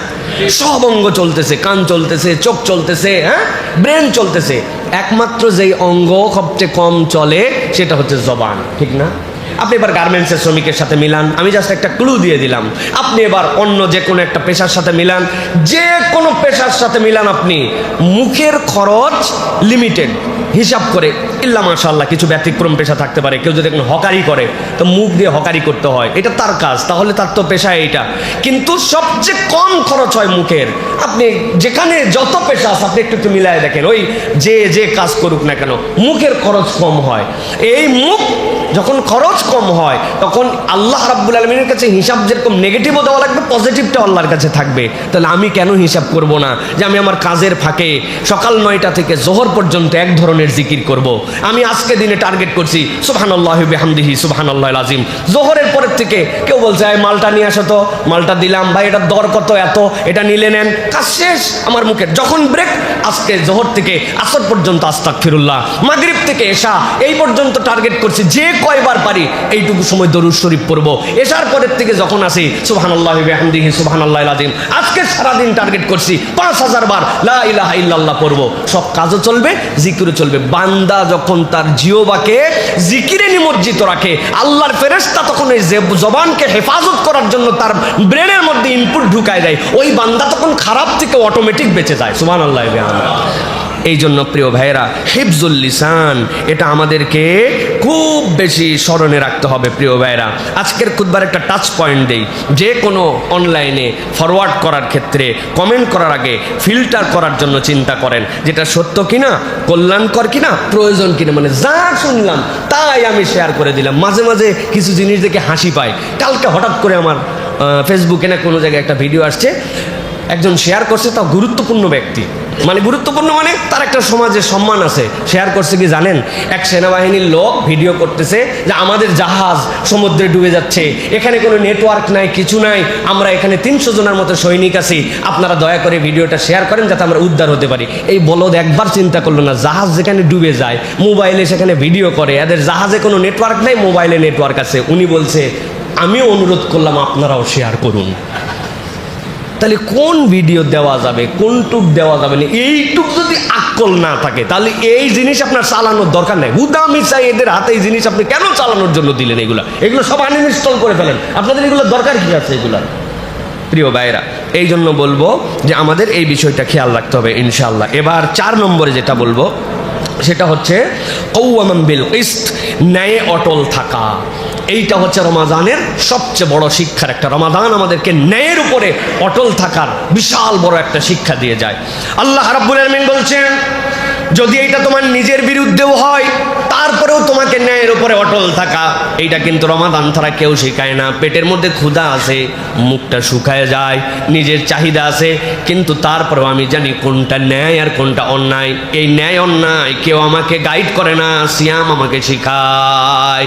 সব অঙ্গ চলতেছে, কান চলতেছে, চোখ চলতেছে, হ্যাঁ, ব্রেন চলতেছে, একমাত্র যেই অঙ্গ সবচেয়ে কম চলে সেটা হচ্ছে জবান, ঠিক না? আপনি এবার গার্মেন্টসের শ্রমিকের সাথে মিলান, আমি জাস্ট একটা ক্লু দিয়ে দিলাম। আপনি এবার অন্য যে কোনো একটা পেশার সাথে মিলান, যে কোনো পেশার সাথে মিলান, আপনি মুখের খরচ লিমিটেড হিসাব করে, ইল্লা মাশাআল্লাহ কিছু ব্যতিক্রম পেশা থাকতে পারে, কেউ যদি এখন হকারি করে তো মুখ দিয়ে হকারি করতে হয়, এটা তার কাজ, তাহলে তার তো পেশা এইটা, কিন্তু সবচেয়ে কম খরচ হয় মুখের। আপনি যেখানে যত পেশা আছে আপনি একটু মিলায় দেখেন, ওই যে কাজ করুক না কেন মুখের খরচ কম হয়। এই মুখ যখন খরচ কম হয় তখন আল্লাহ রাব্বুল আলামিনের কাছে হিসাব যেরকম নেগেটিভও দেওয়া লাগবে, পজিটিভটা আল্লাহর কাছে থাকবে। তাহলে আমি কেন হিসাব করব না যে আমি আমার কাজের ফাঁকে সকাল 9টা থেকে জোহর পর্যন্ত এক ধরনের জিকির করব। আমি আজকে দিনে টার্গেট করছি সুবহানাল্লাহি বিহামদিহি সুবহানাল্লাহিল আযীম। জোহরের পরের থেকে কেউ বলছে এই মালটা নিয়ে আসো তো, মালটা দিলাম, ভাই এটার দর কত, এত, এটা নিলে নেন, কাজ শেষ আমার মুখের। যখন ব্রেক, আজকে জোহর থেকে আসর পর্যন্ত আস্তাগফিরুল্লাহ, মাগরিব থেকে এশা এই পর্যন্ত টার্গেট করছি, যে কয়বার পারি এইটুকু সময় দরুদ শরীফ পড়ব। এশার পরের থেকে যখন আসি সুবহানাল্লাহি বিহামদিহি সুবহানাল্লাহিল আযীম। আজকে সারাদিন টার্গেট করছি 5000 বার লা ইলাহা ইল্লাল্লাহ পড়ব। সব কাজও চলবে, জিকিরও চলবে। বান্দা যখন তার জিহ্বাকে জিকিরে নিমজ্জিত রাখে, আল্লাহর ফেরেশতা তখন এই জবানকে হেফাজত করার জন্য তার ব্রেনের মধ্যে ইনপুট ঢুকায় দেয়, ওই বান্দা তখন খারাপ থেকে অটোমেটিক বেঁচে যায়। সুবহানাল্লাহি বিহামদিহি। এই জন্য প্রিয় ভাইয়েরা, হিফজুল লিসান এটা আমাদেরকে খুব বেশি স্মরণে রাখতে হবে। প্রিয় ভাইয়েরা, আজকের খুতবার একটা টাচ পয়েন্ট দেই, যে কোনো অনলাইনে ফরওয়ার্ড করার ক্ষেত্রে কমেন্ট করার আগে ফিল্টার করার জন্য চিন্তা করেন, যেটা সত্য কিনা, কল্যাণকর কিনা, প্রয়োজন কিনা, মানে যা শুনলাম তাই আমি শেয়ার করে দিলাম। মাঝে মাঝে কিছু জিনিস দেখে হাসি পায়। কালকে হঠাৎ করে আমার ফেসবুকে না কোনো জায়গায় একটা ভিডিও আসছে, একজন শেয়ার করছে, তাও গুরুত্বপূর্ণ ব্যক্তি, মানে গুরুত্বপূর্ণ মানে তার একটা সমাজে সম্মান আছে। শেয়ার করছে কি জানেন, এক সেনাবাহিনীর লোক ভিডিও করতেছে যে আমাদের জাহাজ সমুদ্রে ডুবে যাচ্ছে, এখানে কোনো নেটওয়ার্ক নাই, কিছু নাই, আমরা এখানে 300 জনের মতো সৈনিক আছি, আপনারা দয়া করে ভিডিওটা শেয়ার করেন যাতে আমরা উদ্ধার হতে পারি। এই বলদ একবার চিন্তা করলো না, জাহাজ যেখানে ডুবে যায় মোবাইলে সেখানে ভিডিও করে, এদের জাহাজে কোনো নেটওয়ার্ক নাই, মোবাইলে নেটওয়ার্ক আছে। উনি বলছে আমিও অনুরোধ করলাম আপনারাও শেয়ার করুন। তাহলে কোন ভিডিও দেওয়া যাবে, কোন টুক দেওয়া যাবে না, এইটুক যদি আকল না থাকে তাহলে এই জিনিস আপনার চালানোর দরকার নেই। হুদামি চাই এদের হাতে এই জিনিস আপনি কেন চালানোর জন্য দিলেন? এগুলো সব আনইনস্টল করে ফেলেন, আপনাদের এগুলো দরকার কি আছে এগুলো? প্রিয় ভাইরা, এই জন্য বলবো যে আমাদের এই বিষয়টা খেয়াল রাখতে হবে ইনশাআল্লাহ। এবার 4 নম্বরে যেটা বলবো সেটা হচ্ছে কওয়ামান বিল কিসত, ন্যায়ে অটল থাকা। এইটা হচ্ছে রমাদানের সবচেয়ে বড় শিক্ষার একটা। রমাদান আমাদেরকে ন্যায়ের উপরে অটল থাকার বিশাল বড় একটা শিক্ষা দিয়ে যায়। আল্লাহ রাব্বুল আলামিন বলছেন, যদি এটা তোমার নিজের বিরুদ্ধেও হয় তারপরেও তোমাকে ন্যায়ের উপরে অটল থাকা, এইটা কিন্তু রমাদান ছাড়া কেউ শেখায় না। পেটের মধ্যে ক্ষুধা আছে, মুখটা শুকায় যায়, নিজের চাহিদা আছে, কিন্তু তারপরেও আমি জানি কোনটা ন্যায় আর কোনটা অন্যায়। এই ন্যায় অন্যায় কেউ আমাকে গাইড করে না, সিয়াম আমাকে শেখায়।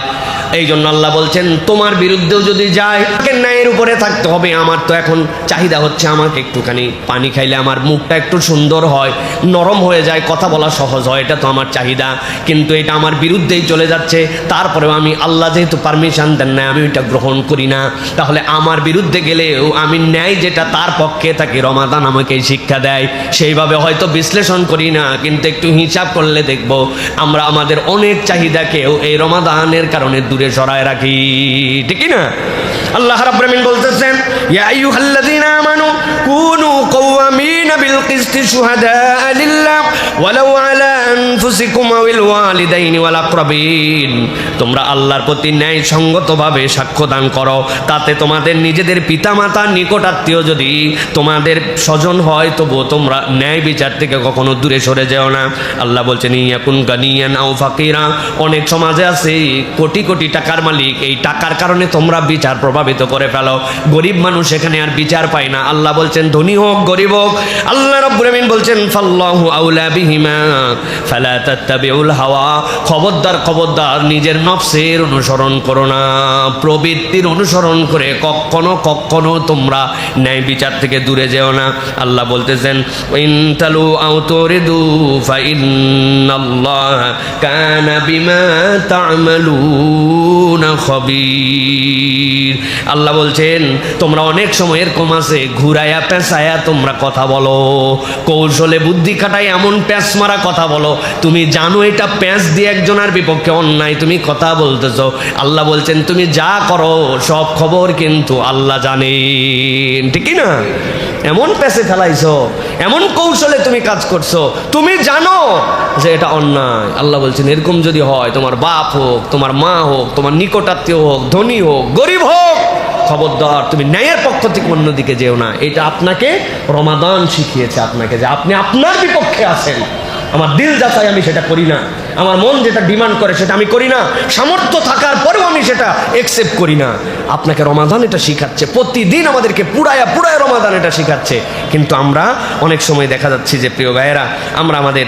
এই জন্য আল্লাহ বলছেন, তোমার বিরুদ্ধেও যদি যায় তাকে ন্যায়ের উপরে থাকতে হবে। আমার তো এখন চাহিদা হচ্ছে আমাকে একটুখানি পানি খাইলে আমার মুখটা একটু সুন্দর হয়, নরম হয়ে যায়, কথা বলা সহজ হয়, এটা তো আমার চাহিদা, কিন্তু এটা আমার বিরুদ্ধেই চলে যাচ্ছে। তারপরেও আমি, আল্লাহ যেহেতু পারমিশন দেন না, আমি ওইটা গ্রহণ করি না। তাহলে আমার বিরুদ্ধে গেলেও আমি ন্যায় যেটা তার পক্ষে থাকি, রমাদান আমাকে শিক্ষা দেয়। সেইভাবে হয়তো বিশ্লেষণ করি না, কিন্তু একটু হিসাব করলে দেখব আমরা আমাদের অনেক চাহিদাকেও এই রমাদানের কারণে দূরে সরায় রাখি, ঠিক না? আল্লাহ রাব্বুল আলামিন বলতেছেন, ইয়া আইয়ুহাল্লাযীনা আমানু কুনু কাওয়ামিনা বিল কিসতি শুহাদা লিল্লাহ ওয়ালাউ আলা আনফুসিকুম আওয়াল ওয়ালিদাইনি ওয়াল আকরাবিন। তোমরা আল্লাহর প্রতি ন্যায় সঙ্গতভাবে সাক্ষ্য দান করো, তাতে তোমাদের নিজেদের পিতামাতা নিকটাত্মীয় যদি তোমাদের স্বজন হয় তবুও তোমরা ন্যায় বিচার থেকে কখনো দূরে সরে যেও না। আল্লাহ বলছেন, ইয়াকুন গানিয়ান আও ফাকিরা। অনেক সমাজে আছে কোটি কোটি টাকার মালিক, এই টাকার কারণে তোমরা বিচার প্রভাবিত করে ফেলো। গরিব মানুষ এখানে আর বিচার পায় না। আল্লাহ বলছেন, ধনী হোক গরিব হোক, আল্লাহ রাব্বুল আলামিন বলছেন, ফাল্লাহু আউলা বিহিমা ফালা তাত্তাবিউল হাওয়া। খবরদার খবরদার, নিজের নফসের অনুসরণ করো না, প্রবৃত্তির অনুসরণ করে কখনো কখনো তোমরা ন্যায় বিচার থেকে দূরে যেও না। আল্লাহ বলতেছেন, ইন তালু আও তুরিদু ফাইন্নাল্লাহা কানা বিমা তা'মালুনা খাবীর। আল্লাহ বলছেন, তোমরা অনেক সময় এরকম আছে ঘুরায়া পেঁচায়া তোমরা কথা বলো, কৌশলে বুদ্ধি খাটাই এমন প্যাঁচ মারা কথা বলো, তুমি জানো এটা প্যাঁচ দিয়ে একজনের বিপক্ষে অন্যায়, তুমি কথা বলতেছো। আল্লাহ বলছেন, তুমি যা করো সব খবর কিন্তু আল্লাহ জানেন, ঠিক না? এমন প্যাঁচে ফেলাইছো, এমন কৌশলে তুমি কাজ করছো, তুমি জানো যে এটা অন্যায়। আল্লাহ বলছেন, এরকম যদি হয়, তোমার বাপ হোক, তোমার মা হোক, তোমার নিকটাত্মীয় হোক, ধনী হোক, গরিব হোক, খবরদার তুমি ন্যায়ের পক্ষ থেকে অন্যদিকে যেও না। এটা আপনাকে রমাদান শিখিয়েছে, আপনাকে যে আপনি আপনার বিপক্ষে আছেন। আমার দিল যাচাই আমি সেটা করি না, আমার মন যেটা ডিমান্ড করে সেটা আমি করি না, সামর্থ্য থাকার পরেও আমি সেটা একসেপ্ট করি না। আপনাকে রমাদান এটা শিখাচ্ছে, প্রতিদিন আমাদেরকে পুরায়া পুরায়া রমাদান এটা শিখাচ্ছে। কিন্তু আমরা অনেক সময় দেখা যাচ্ছে যে, প্রিয় ভাইয়েরা, আমরা আমাদের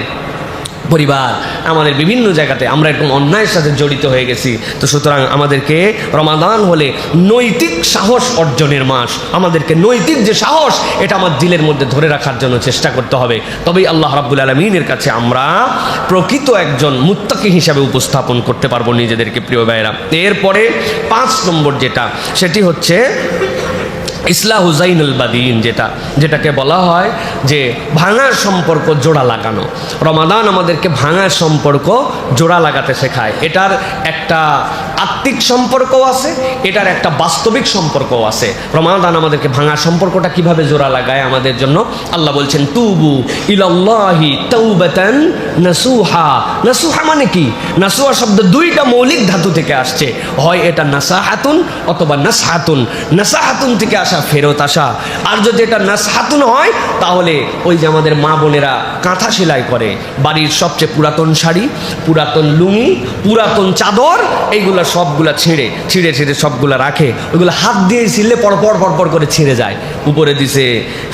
পরিবার, আমাদের বিভিন্ন জায়গাতে আমরা এরকম অন্যায়ের সাথে জড়িত হয়ে গেছি। তো সুতরাং আমাদেরকে রমাদান হলে নৈতিক সাহস অর্জনের মাস। আমাদেরকে নৈতিক যে সাহস, এটা আমার দিলের মধ্যে ধরে রাখার জন্য চেষ্টা করতে হবে। তবেই আল্লাহ রাব্বুল আলামিনের কাছে আমরা প্রকৃত একজন মুত্তাকি হিসাবে উপস্থাপন করতে পারবো নিজেদেরকে, প্রিয় ভাইয়েরা। এরপরে 5 নম্বর যেটা, সেটি হচ্ছে ইসলাহু যাইনুল বাদিন, যেটাকে বলা হয় যে ভাঙার সম্পর্ক জোড়া লাগানো। রমাদান আমাদেরকে ভাঙার সম্পর্ক জোড়া লাগাতে শেখায়। এটার একটা আত্মিক সম্পর্কও আছে, এটার একটা বাস্তবিক সম্পর্কও আছে। রমাদান আমাদেরকে ভাঙার সম্পর্কটা কিভাবে জোড়া লাগায় আমাদের জন্য, আল্লাহ বলছেন, তুবু ইলাল্লাহি তাওবাতান নাসুহা। নাসুহা মানে কি? নাসুহা শব্দ 2টা মৌলিক ধাতু থেকে আসছে, হয় এটা নাসাহাতুন অথবা নাসহাতুন। নাসাহাতুন থেকে আসা, ফেরত আসা। আর যদি এটা নাসহাতুন হয়, তাহলে ওই যে আমাদের মা বোনেরা কাঁথা সেলাই করে, বাড়ির সবচেয়ে পুরাতন শাড়ি, পুরাতন লুঙ্গি, পুরাতন চাদর, এইগুলো সবগুলা ছিঁড়ে সবগুলা রাখে, ওইগুলো হাত দিয়ে ছিঁড়লে পরপর করে ছিঁড়ে যায়। উপরে দিছে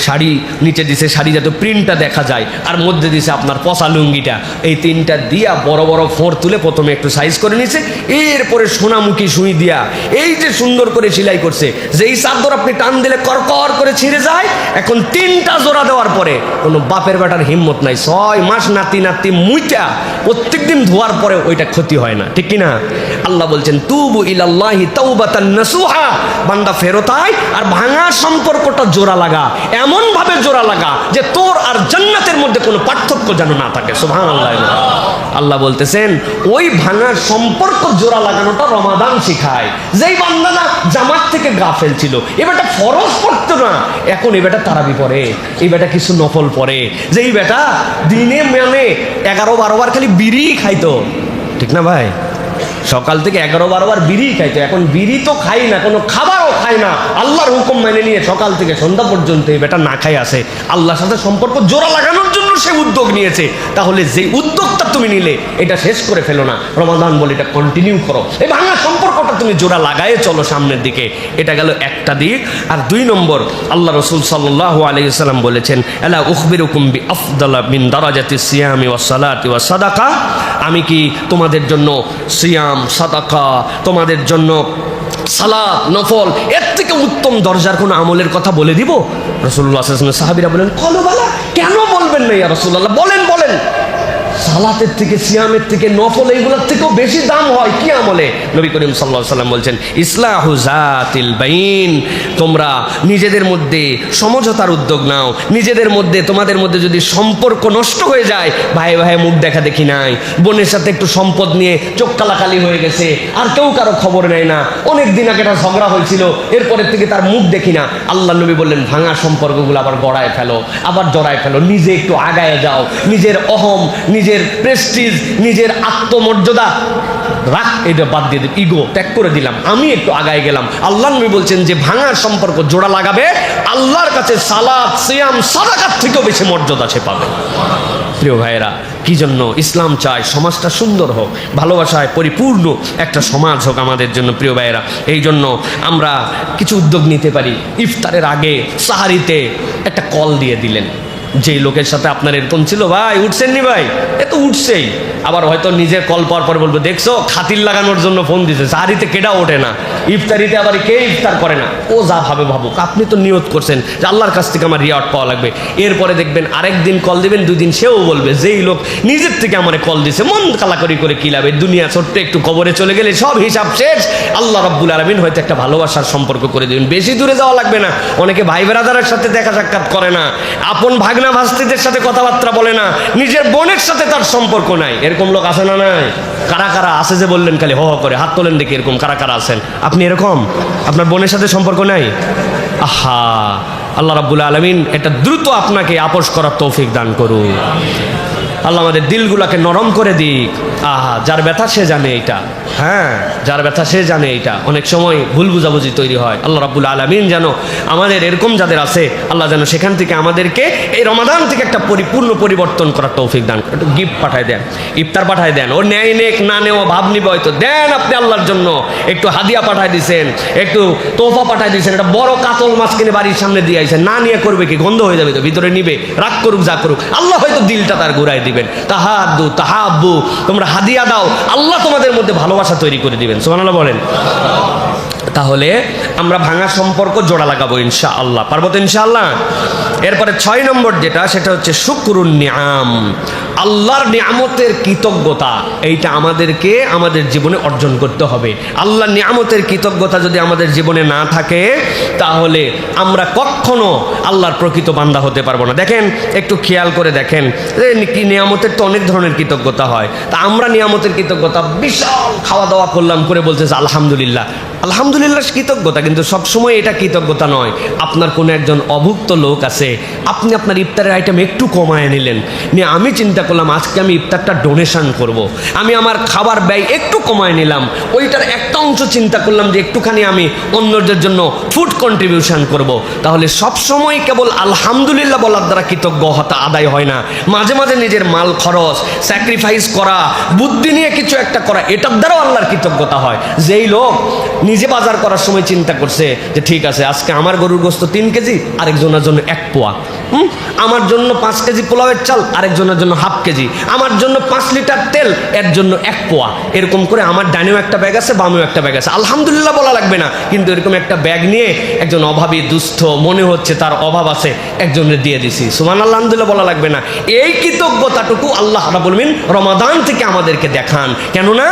শাড়ি, নিচে দিছে শাড়ি যাতে প্রিন্টটা দেখা যায়, আর মধ্যে দিছে আপনার পচা লুঙ্গিটা। এই 3টা দিয়া বড় বড় ফোঁড় তুলে প্রথমে একটু সাইজ করে নিছে, এরপরে সোনামুখী সুই দিয়া এই যে সুন্দর করে সেলাই করছে, যে এই চাদর আপনি টান দিলে করকর করে ছিঁড়ে যায়। এখন 3টা জোড়া দেওয়ার পরে কোনো বাপের বেটার হিম্মত নাই, 6 মাস নাতি মুইটা প্রত্যেকদিন ধোয়ার পরে ওইটা ক্ষতি হয় না, ঠিক কিনা? আল্লাহ বলছেন, তুবু ইলাল্লাহি তাওবাতান নাসুহা। বান্দা ফেরত আয় আর ভাঙা সম্পর্কটা জোড়া লাগা, এমন ভাবে জোড়া লাগা যে তোর আর জান্নাতের মধ্যে কোনো পার্থক্য যেন না থাকে। সুবহানাল্লাহ। আল্লাহ বলতেছেন, ওই ভাঙার সম্পর্ক জোড়া লাগানোটা রমাদান শিখায়। যেই বান্দা না জামাত থেকে গাফেল ছিল, এবারটা ফরজ পড়তো না, এখন এবারটা তারাবি পড়ে, এই বেটা কিছু নফল পড়ে। যেই বেটা দিনে মানে 11-12 বার খালি বিড়ি খাইতো, ঠিক না ভাই? সকাল থেকে 11-12 বার বিড়ি খাইতো, এখন বিড়ি তো খাই না, কোনো খাবারও খাই না, আল্লাহর হুকুম মেনে নিয়ে সকাল থেকে সন্ধ্যা পর্যন্ত এই বেটা না খাই আছে। আল্লাহর সাথে সম্পর্ক জোড়া লাগানোর জন্য সে উদ্যোগ নিয়েছে। তাহলে যে উদ্যোগটা তুমি নিলে এটা শেষ করে ফেলো না, রমাদান বলে এটা কন্টিনিউ করো, এই ভাঙা সম্পর্কটা তুমি জোড়া লাগায়ে চলো সামনের দিকে। এটা গেল একটা দিক। আর 2 নম্বর, আল্লাহ রাসূল সাল্লাল্লাহু আলাইহি ওয়াসাল্লাম বলেছেন, আলা উখবিরুকুম বিআফদালা মিন দারাজাতি সিয়ামি ওয়াস সালাতি ওয়াস সাদাকা, আমি কি তোমাদের জন্য সিয়াম, সাদাকা, তোমাদের জন্য সালাত, নফল, এর থেকে উত্তম দরজার কোনো আমলের কথা বলে দিব? রাসূলুল্লাহ সাল্লাল্লাহু আলাইহি ওয়াসাল্লাম সাহাবীরা বলেন, কলো বালা, কেন বলবেন না ইয়া রাসূলুল্লাহ, বলেন বলেন। সালাতের থেকে, সিয়ামের থেকে, নফল এইগুলোর থেকেও বেশি দাম হয় কি আমলে? নবী করিম সাল্লাল্লাহু আলাইহি ওয়াসাল্লাম বলছেন, ইসলাহু যাতিল বাইন, তোমরা নিজেদের মধ্যে সমঝোতার উদ্যোগ নাও। নিজেদের মধ্যে, তোমাদের মধ্যে যদি সম্পর্ক নষ্ট হয়ে যায়, ভাই ভাই মুখ দেখা দেখি নাই, বোনের সাথে একটু সম্পদ নিয়ে চোখ কালাকালি হয়ে গেছে, আর কেউ কারো খবর নেয় না, অনেক দিন আগে একটা ঝগড়া হয়েছিল, এরপরের থেকে তার মুখ দেখি না। আল্লাহ নবী বললেন, ভাঙা সম্পর্কগুলো আবার গড়ায় ফেলো, আবার জড়ায় ফেলো, নিজে একটু আগায় যাও, নিজের অহম, নিজের প্রেস্টিজ, নিজের আত্মমর্যাদা রাখ, এটা বাদ দিয়ে দেব, ইগো ত্যাগ করে দিলাম, আমি একটু আগায় গেলাম। আল্লাহ নবী বলছেন যে ভাঙা সম্পর্ক জোড়া লাগাবে, আল্লাহর কাছে সালাত, সিয়াম, সাদাকার থেকেও বেশি মর্যাদা সে পাবে। প্রিয় ভাইয়েরা, কি জন্য ইসলাম চায় সমাজটা সুন্দর হোক, ভালোবাসায় পরিপূর্ণ একটা সমাজ হোক আমাদের জন্য। প্রিয় ভাইয়েরা, এই জন্য আমরা কিছু উদ্যোগ নিতে পারি। ইফতারের আগে সাহারিতে একটা কল দিয়ে দিলেন, যেই লোকের সাথে আপনার এরকম ছিল, ভাই উঠছেন নি ভাই, এ তো উঠছেই, আবার হয়তো নিজের কল পাওয়ার পর বলবো, দেখছো খাতির লাগানোর জন্য ফোন দিছে, সাহারিতে কেডা ওঠে না, ইফতারিতে আবার কে ইফতার করে না, ও যা ভাবে ভাবুক, আপনি তো নিয়ত করছেন যে আল্লাহর কাছ থেকে আমার রিওয়ার্ড পাওয়া লাগবে। এরপরে দেখবেন আরেকদিন কল দিবেন, 2 দিন সেও বলবে, যেই লোক নিজের থেকে আমার কল দিছে, মন কালাকরি করে কি লাভ, দুনিয়া ছোট্ট একটু কবরে চলে গেলে সব হিসাব শেষ। আল্লাহ রাব্বুল আলামিন হয়তো একটা ভালোবাসার সম্পর্ক করে দিবেন, বেশি দূরে যাওয়া লাগবে না। অনেকে ভাই ব্রাদারের সাথে দেখা সাক্ষাৎ করে না, আপন ভাগনা ভাস্তিদের সাথে কথাবার্তা বলে না, নিজের বোনের সাথে তার সম্পর্ক নাই, এরকম লোক আছে না নাই? কারা কারা আছে যে বললেন খালি হ হ করে, হাত তোলেন দেখি, এরকম কারা কারা আছেন? আপনি এরকম, আপনার বোনের সাথে সম্পর্ক নাই? আহা, আল্লাহ রাব্বুল আলামিন এটা দ্রুত আপনাকে আপোষ করার তৌফিক দান করুন। আল্লাহ আমাদের দিলগুলাকে নরম করে দিক। আহা, যার ব্যথা সে জানে এটা, হ্যাঁ, যার ব্যথা সে জানে এটা। অনেক সময় ভুল বুঝাবুঝি তৈরি হয়। আল্লাহ রাব্বুল আলামিন যেন আমাদের এরকম যাদের আছে, আল্লাহ যেন সেখান থেকে আমাদেরকে এই রমাদান থেকে একটা পরিপূর্ণ পরিবর্তন করার তৌফিক দান। একটু গিফট পাঠায় দেন, ইফতার পাঠায় দেন, ও নেয় নেক না নেওয়া ভাব নিবে হয়তো, দেন আপনি আল্লাহর জন্য। একটু হাদিয়া পাঠায় দিয়েছেন, একটু তোফা পাঠায় দিয়েছেন, একটা বড় কাতল মাছ কিনে বাড়ির সামনে দিয়ে আইছেন, না নিয়ে করবে কি, গন্ধ হয়ে যাবে তো, ভিতরে নিবে, রাগ করুক যা করুক, আল্লাহ হয়তো দিলটা তার ঘুরাই দিবেন। তাহাদ্দু তাহাব্বু, তোমরা হাদিয়া দাও, আল্লাহ তোমাদের মধ্যে ভালোবাসা তৈরি করে দিবেন। সুবহানাল্লাহ বলেন। তাহলে আমরা ভাঙা সম্পর্ক জোড়া লাগাবো ইনশাআল্লাহ, পারবো তো ইনশাআল্লাহ। এরপরে 6 নম্বর যেটা, সেটা হচ্ছে শুকরুন নিআম, আল্লাহর নিয়ামতের কৃতজ্ঞতা। এইটা আমাদেরকে আমাদের জীবনে অর্জন করতে হবে। আল্লাহর নিয়ামতের কৃতজ্ঞতা যদি আমাদের জীবনে না থাকে, তাহলে আমরা কখনো আল্লাহর প্রকৃত বান্দা হতে পারবো না। দেখেন, একটু খেয়াল করে দেখেন, নিয়ামতের তো অনেক ধরনের কৃতজ্ঞতা হয়। তা আমরা নিয়ামতের কৃতজ্ঞতা, বিশাল খাওয়া দাওয়া করলাম করে বলতেছে আলহামদুলিল্লাহ, আলহামদুলিল্লাহ কৃতজ্ঞতা, কিন্তু সবসময় এটা কৃতজ্ঞতা নয়। আপনার কোনো একজন অভুক্ত লোক আছে, আপনি আপনার ইফতারের আইটেম একটু কমায় নিলেন, নিয়ে আমি চিন্তা করলাম আজকে আমি ইফতারটা ডোনেশন করব। আমি আমার খাবার ব্যয় একটু কমায় নিলাম, ওইটার একটা অংশ চিন্তা করলাম যে একটুখানি আমি অন্যদের জন্য ফুড কন্ট্রিবিউশন করব। তাহলে সবসময় কেবল আলহামদুলিল্লাহ বলার দ্বারা কৃতজ্ঞতা আদায় হয় না। মাঝে মাঝে নিজের মাল খরচ, স্যাক্রিফাইস করা, বুদ্ধি নিয়ে কিছু একটা করা, এটার দ্বারাও আল্লাহর কৃতজ্ঞতা হয়। যেই লোক নিজে বাজার করার সময় চিন্তা করছে যে ঠিক আছে আজকে আমার গরুর গোস্ত 3 কেজি, আরেকজনের জন্য 1 পোয়া, আমার জন্য 5 কেজি পোলাওয়ের চাল, আরেকজনের জন্য 1/2 কেজি, আমার জন্য 5 লিটার তেল, এর জন্য 1 পোয়া, এরকম করে আমার ডানেও একটা ব্যাগ আছে, বামেও একটা ব্যাগ আছে। আলহামদুলিল্লাহ বলা লাগবে না, কিন্তু এরকম একটা ব্যাগ নিয়ে একজন অভাবী দুস্থ, মনে হচ্ছে তার অভাব আছে, একজনের দিয়ে দিছি, সুবহানাল্লাহ, আলহামদুলিল্লাহ বলা লাগবে না। এই কৃতজ্ঞতাটুকু আল্লাহ রাব্বুল আলামিন রমাদান থেকে আমাদেরকে দেখান। কেননা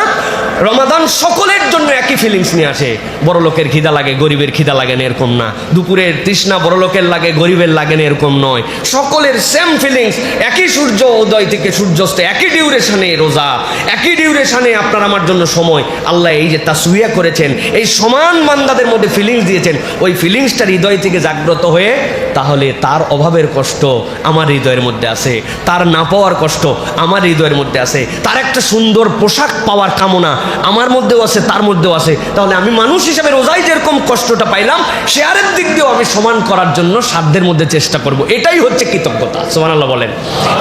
রমাদান সকলের জন্য একই ফিলিংস নিয়ে আসে। বড় লোকের খিদা লাগে, গরিবের খিদা লাগে না, এরকম না। দুপুরের তৃষ্ণা বড় লোকের লাগে, গরিবের লাগে না, এরকম নয়। নয়, সকলের সেম ফিলিংস, একই সূর্য উদয় থেকে সূর্যাস্ত, একই ডিউরেশনে রোজা, একই ডিউরেশনে আপনার আমার জন্য সময়। আল্লাহ এই যে তাসউইয়া করেছেন, এই সমান বান্দাদের মধ্যে ফিলিংস দিয়েছেন, ওই ফিলিংসটা হৃদয় থেকে জাগ্রত হয়ে, তাহলে তার অভাবের কষ্ট আমার হৃদয়ের মধ্যে আছে, তার না পাওয়ার কষ্ট আমার হৃদয়ের মধ্যে আছে, তার একটা সুন্দর পোশাক পাওয়ার কামনা আমার মধ্যেও আছে, তার মধ্যেও আছে। তাহলে আমি মানুষ হিসেবে রোজায় যেরকম কষ্টটা পাইলাম, শেয়ারের দিক দিয়েও আমি সমান করার জন্য সাধ্যের মধ্যে চেষ্টা করব। এটাই হচ্ছে কৃতজ্ঞতা। সুবহানাল্লাহ বলেন।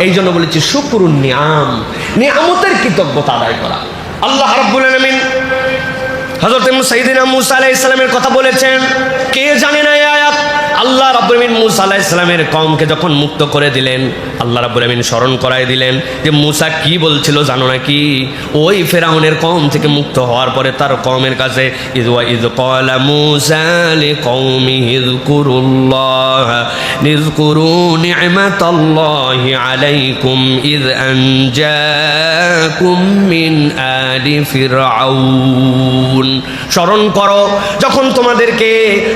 এই জন্য বলেছি শুকরুন নিয়াম, নিয়ামতের কৃতজ্ঞতা আদায় করা। আল্লাহ রাব্বুল আলামিন হযরত সাইয়্যিদিনা মূসা আলাইহিস সালামের কথা বলেছেন। কে জানে না এই আয়াত? আল্লাহ রাব্বুল আলামিন মূসা আলাইহিস সালামের কওমকে যখন মুক্ত করে দিলেন, আল্লাহ রাব্বুল আলামিন স্মরণ করায় দিলেন যে মূসা কি বলছিল জানো নাকি? ওই ফেরাউনের কওম থেকে মুক্ত হওয়ার পরে তার কওমের কাছে ইয ক্বালা মূসা লিকওমিহি ইযকুরু নি'মাতাল্লাহি আলাইকুম ইয আনজাকুম মিন আলি ফিরআউন। স্মরণ করো যখন তোমাদেরকে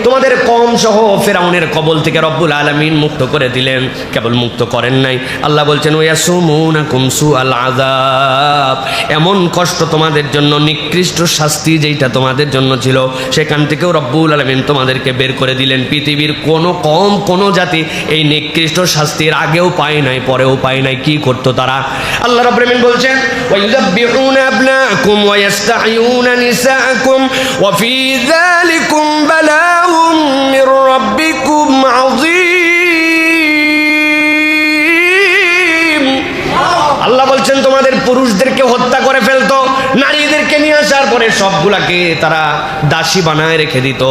তোমাদের কওম সহ ফেরাউনের কবল থেকে রব্বুল আলামিন মুক্ত করে দিলেন। কেবল মুক্ত করেন নাই, আল্লাহ বলছেন ওয়াসুমুনাকুম সুআল আযাব, এমন কষ্ট তোমাদের জন্য, নিকৃষ্ট শাস্তি যেটা তোমাদের জন্য ছিল, সেখান থেকেও রব্বুল আলামিন তোমাদেরকে বের করে দিলেন। পৃথিবীর কোনো কওম, কোনো জাতি এই নিকৃষ্ট শাস্তির আগেও পায় নাই, পরেও পায় নাই। কি করতো তারা? আল্লাহ রাব্বুল আলামিন বলছেন ওয়ায়ুযাব্বিহুনা আবনাকুম ওয়া ইস্তাহয়ুনা নিসাআকুম ওয়া ফি যালিকুম বালাউম মির রাব্বিকুম আযীম। আল্লাহ বলছেন তোমাদের পুরুষদেরকে হত্যা করে ফেলতো, নারীদেরকে নিয়ে আসার পরে সবগুলাকে তারা দাসী বানায় রেখে দিত।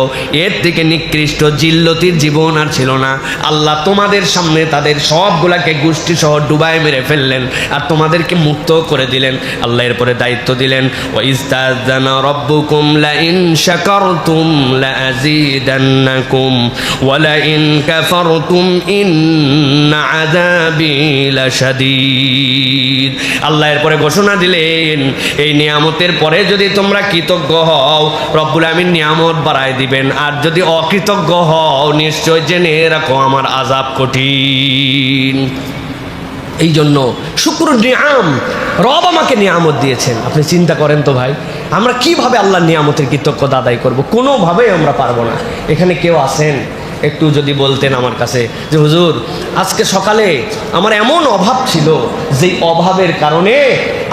এর থেকে নিকৃষ্ট জিল্লতির জীবন আর ছিল না। আল্লাহ তোমাদের সামনে তাদের সবগুলাকে গোষ্ঠী সহ ডুবায় মেরে ফেললেন, আর তোমাদেরকে মুক্ত করে দিলেন। আল্লাহ এরপরে দায়িত্ব দিলেন ওয়াইস্তাযানা রাব্বুকুম লাইন শাকারতুম লাযীদান্নাকুম ওয়া লাইন কাফারতুম ইন্না আযাবি লাশাদীদ। আল্লাহ এরপরে ঘোষণা দিলেন এই নিয়ামতের পরে যদি তোমরা কৃতজ্ঞ হও, রব্বুল আমিন নিয়ামত বাড়ায় দিবেন, আর যদি অকৃতজ্ঞ হও নিশ্চয় জেনে রাখো আমার আযাব কঠিন। এই জন্য শুকরুন নিয়াম, রব আমাকে নিয়ামত দিয়েছেন। আপনি চিন্তা করেন তো ভাই, আমরা কিভাবে আল্লাহর নিয়ামতের কৃতজ্ঞতা আদায় করব? কোনোভাবেই আমরা পারবো না। এখানে কেউ আছেন একটু যদি বলতেন আমার কাছে যে হুজুর আজকে সকালে আমার এমন অভাব ছিল, যে অভাবের কারণে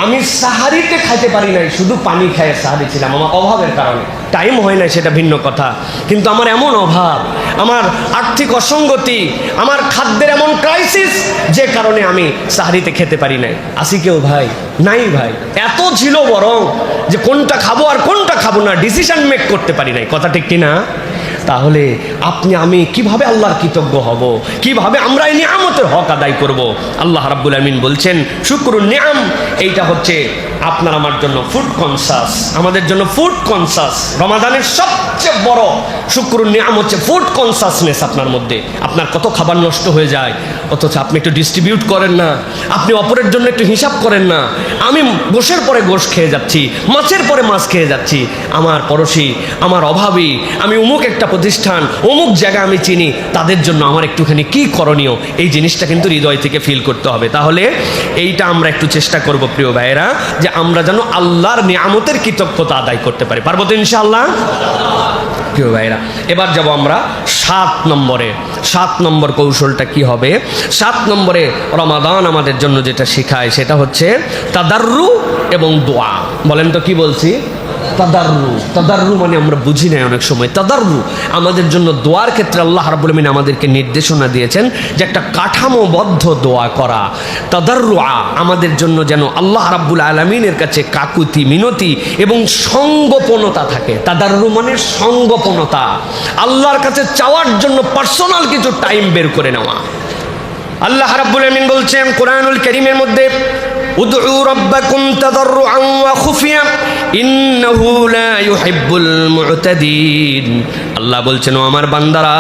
আমি সাহারিতে খাইতে পারি নাই, শুধু পানি খাইয়ে সাহারি ছিলাম, আমার অভাবের কারণে। টাইম হয় না সেটা ভিন্ন কথা, কিন্তু আমার এমন অভাব, আমার আর্থিক অসঙ্গতি, আমার খাদ্যের এমন ক্রাইসিস, যে কারণে আমি সাহারিতে খেতে পারি নাই। আসি কেউ ভাই? নাই ভাই। এত ছিল বরং যে কোনটা খাবো আর কোনটা খাবো না ডিসিশন মেক করতে পারি নাই। কথা ঠিক কিনা? তাহলে আপনি আমি কিভাবে আল্লাহর কৃতজ্ঞ হব? কিভাবে আমরা এই নিয়ামতের হক আদায় করব? আল্লাহ রাব্বুল আমিন বলছেন শুকরুন নিয়াম, এইটা হচ্ছে আপনার আমার জন্য ফুড কনসাস, আমাদের জন্য ফুড কনসাস। রমাদানের সবচেয়ে বড় শুকরুন নিয়াম হচ্ছে ফুড কনসাসনেস আপনার মধ্যে। আপনার কত খাবার নষ্ট হয়ে যায়, অথচ আপনি একটু ডিস্ট্রিবিউট করেন না, আপনি অপরের জন্য একটু হিসাব করেন না। আমি গোশের পরে গোশ খেয়ে যাচ্ছি, মাছের পরে মাছ খেয়ে যাচ্ছি, আমার পড়োশি, আমার অভাবী, আমি অমুক একটা প্রতিষ্ঠান, অমুক জায়গা আমি চিনি, তাদের জন্য আমার একটুখানি কি করণীয়, এই জিনিসটা কিন্তু হৃদয় থেকে ফিল করতে হবে। তাহলে এইটা আমরা একটু চেষ্টা করব প্রিয় ভাইয়েরা, যে আমরা যেন আল্লাহর নিয়ামতের কৃতজ্ঞতা আদায় করতে পারি। পারবো তো ইনশাআল্লাহ প্রিয় ভাইয়েরা? এবার যাব আমরা 7 নম্বরে। 7 নম্বর কৌশলটা কি হবে? 7 নম্বরে রমাদান আমাদের জন্য যেটা শেখায় সেটা হচ্ছে তাদাররু এবং দোয়া। বলেন তো কি বলছি? তাদাররু। তাদাররু মানে আমরা বুঝি না অনেক সময়। তাদাররু আমাদের জন্য দোয়ার ক্ষেত্রে আল্লাহ রাব্বুল আমিন আমাদেরকে নির্দেশনা দিয়েছেন যে একটা কাঠামোবদ্ধ দোয়া করা। তাদাররু আমাদের জন্য যেন আল্লাহ রাব্বুল আলামিনের কাছে কাকুতি মিনতি এবং সঙ্গোপনতা থাকে। তাদাররু মানে সঙ্গোপনতা, আল্লাহর কাছে চাওয়ার জন্য পার্সোনাল কিছু টাইম বের করে নেওয়া। আল্লাহ রাব্বুল আমিন বলছেন কোরআনুল কারীমের মধ্যে উদউ রাব্বাকুম তাদাররুআন ওয়া খুফিয়া ইন্নাহু লা ইউহিব্বুল মু'তাদিন। আল্লাহ বলছেন, ও আমার বান্দারা,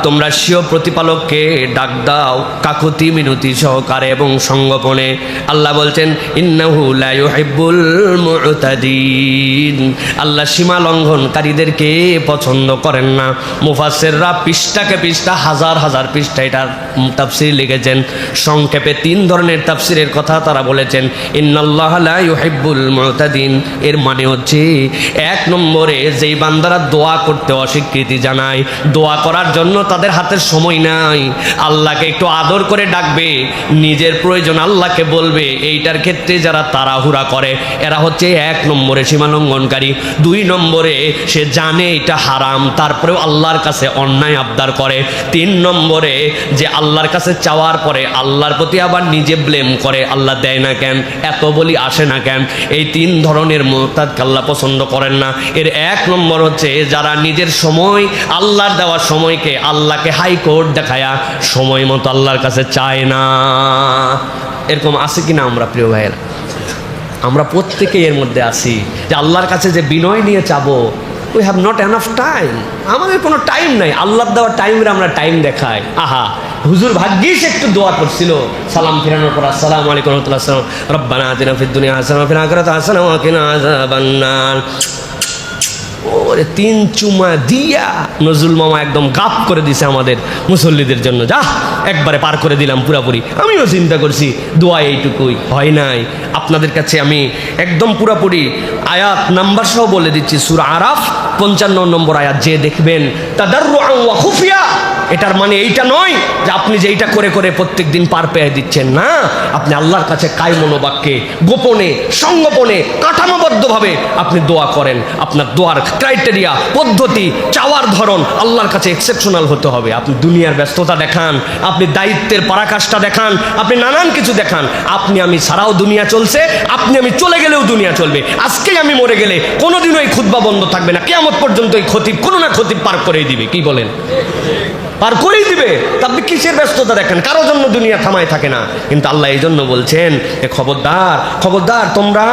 তোমরা স্বীয় প্রতিপালককে ডাক দাও কাকুতি মিনতি সহকারে এবং সঙ্গোপনে। আল্লাহ বলছেন, ইন্নাহু লা ইউহিব্বুল মুতাদিন, আল্লাহ সীমা লঙ্ঘনকারীদেরকে পছন্দ করেন না। মুফাসসিররা পৃষ্ঠাকে পৃষ্ঠা, হাজার হাজার পৃষ্ঠা এটার তাফসীর লিখেছেন। সংক্ষেপে 3 ধরনের তাফসীরের কথা তারা বলেছেন। ইন্নাল্লাহা লা ইউহিব্বুল মুতাদিন এর মানে হচ্ছে, 1 নম্বরে যেই বান্দারা দোয়া করতে অস্বীকৃতি জানায়, দোয়া করার জন্য তাদের হাতের সময় নাই, আল্লাহকে একটু আদর করে ডাকবে, নিজের প্রয়োজন আল্লাহকে বলবে, এইটার ক্ষেত্রে যারা তাড়াহুড়া করে এরা হচ্ছে 1 নম্বরে সীমালঙ্ঘনকারী। 2 নম্বরে সে জানে এটা হারাম, তারপরেও আল্লাহর কাছে অন্যায় আবদার করে। 3 নম্বরে যে আল্লাহর কাছে চাওয়ার পরে আল্লাহর প্রতি আবার নিজে ব্লেম করে, আল্লাহ দেয় না কেন, এত বলি আসে না কেন। এই 3 ধরনের মুরতাদকে আল্লাহ পছন্দ করেন না। এর 1 নম্বর হচ্ছে যারা নিজের সময়, আল্লাহর দেওয়ার সময়কে আল্লাহকে হাইকোর্ট দেখায়া সময় মতো আল্লাহর কাছে চায় না। এরকম আছে কিনা আমরা প্রিয় ভাইয়েরা? আমরা প্রত্যেকেই এর মধ্যে আছি যে আল্লাহর কাছে যে বিনয় নিয়ে চাবো, we have not enough time, আমাদের কোনো টাইম নাই। আল্লাহর দেওয়ার টাইমে আমরা টাইম দেখাই। আহা, হুজুর ভাগ্যিস একটু দোয়া করছিল, সালাম ফিরানোর পর আসসালামু আলাইকুম ওয়া রাহমাতুল্লাহি ওয়া বারাকাতুহু, রব্বানা আতিনা ফিদ দুনিয়া হাসানাহ ওয়া ফিল আখিরাতি হাসানাহ ওয়া কিনা আযাবান্নার। ওরে 3 চুমা দিয়া নজরুল মামা একদম গাপ করে দিছে আমাদের মুসল্লিদের জন্য। যা একবারে পার করে দিলাম পুরাপুরি। আমিও চিন্তা করছি দোয়া এইটুকুই, হয় নাই। আপনাদের কাছে আমি একদম পুরাপুরি আয়াত নাম্বার সহ বলে দিচ্ছি। সূরা আরাফ 55 নম্বর আয়াত, যে দেখবেন তাদাররুআন ওয়া খুফিয়া, এটার মানে এইটা নয় যে আপনি যে এইটা করে করে প্রত্যেক দিন পার পেয়ে দিচ্ছেন, না। আপনি আল্লাহর কাছে কায় মনোবাক্যে, গোপনে, সংগোপনে, কাঠামোবদ্ধভাবে আপনি দোয়া করেন। আপনার দোয়ার ক্রাইটেরিয়া, পদ্ধতি, চাওয়ার ধরন আল্লাহর কাছে এক্সেপশনাল হতে হবে। আপনি দুনিয়ার ব্যস্ততা দেখান, আপনি দায়িত্বের পরাকাষ্ঠা দেখান, আপনি নানান কিছু দেখান, আপনি আমি ছাড়াও দুনিয়া চলছে, আপনি আমি চলে গেলেও দুনিয়া চলবে। আজকেই আমি মরে গেলে কোনোদিনও এই খুতবা বন্ধ থাকবে না, কিয়ামত পর্যন্ত এই খতিব কোনো না খতিব পার করেই দিবে। কি বলেন? পার করেই দিবে। আপনি কিসের ব্যস্ততা দেখেন? কারো জন্য দুনিয়া থামায় থাকে না। কিন্তু আল্লাহ এই জন্য বলছেন, খবরদার খবরদার, তোমরা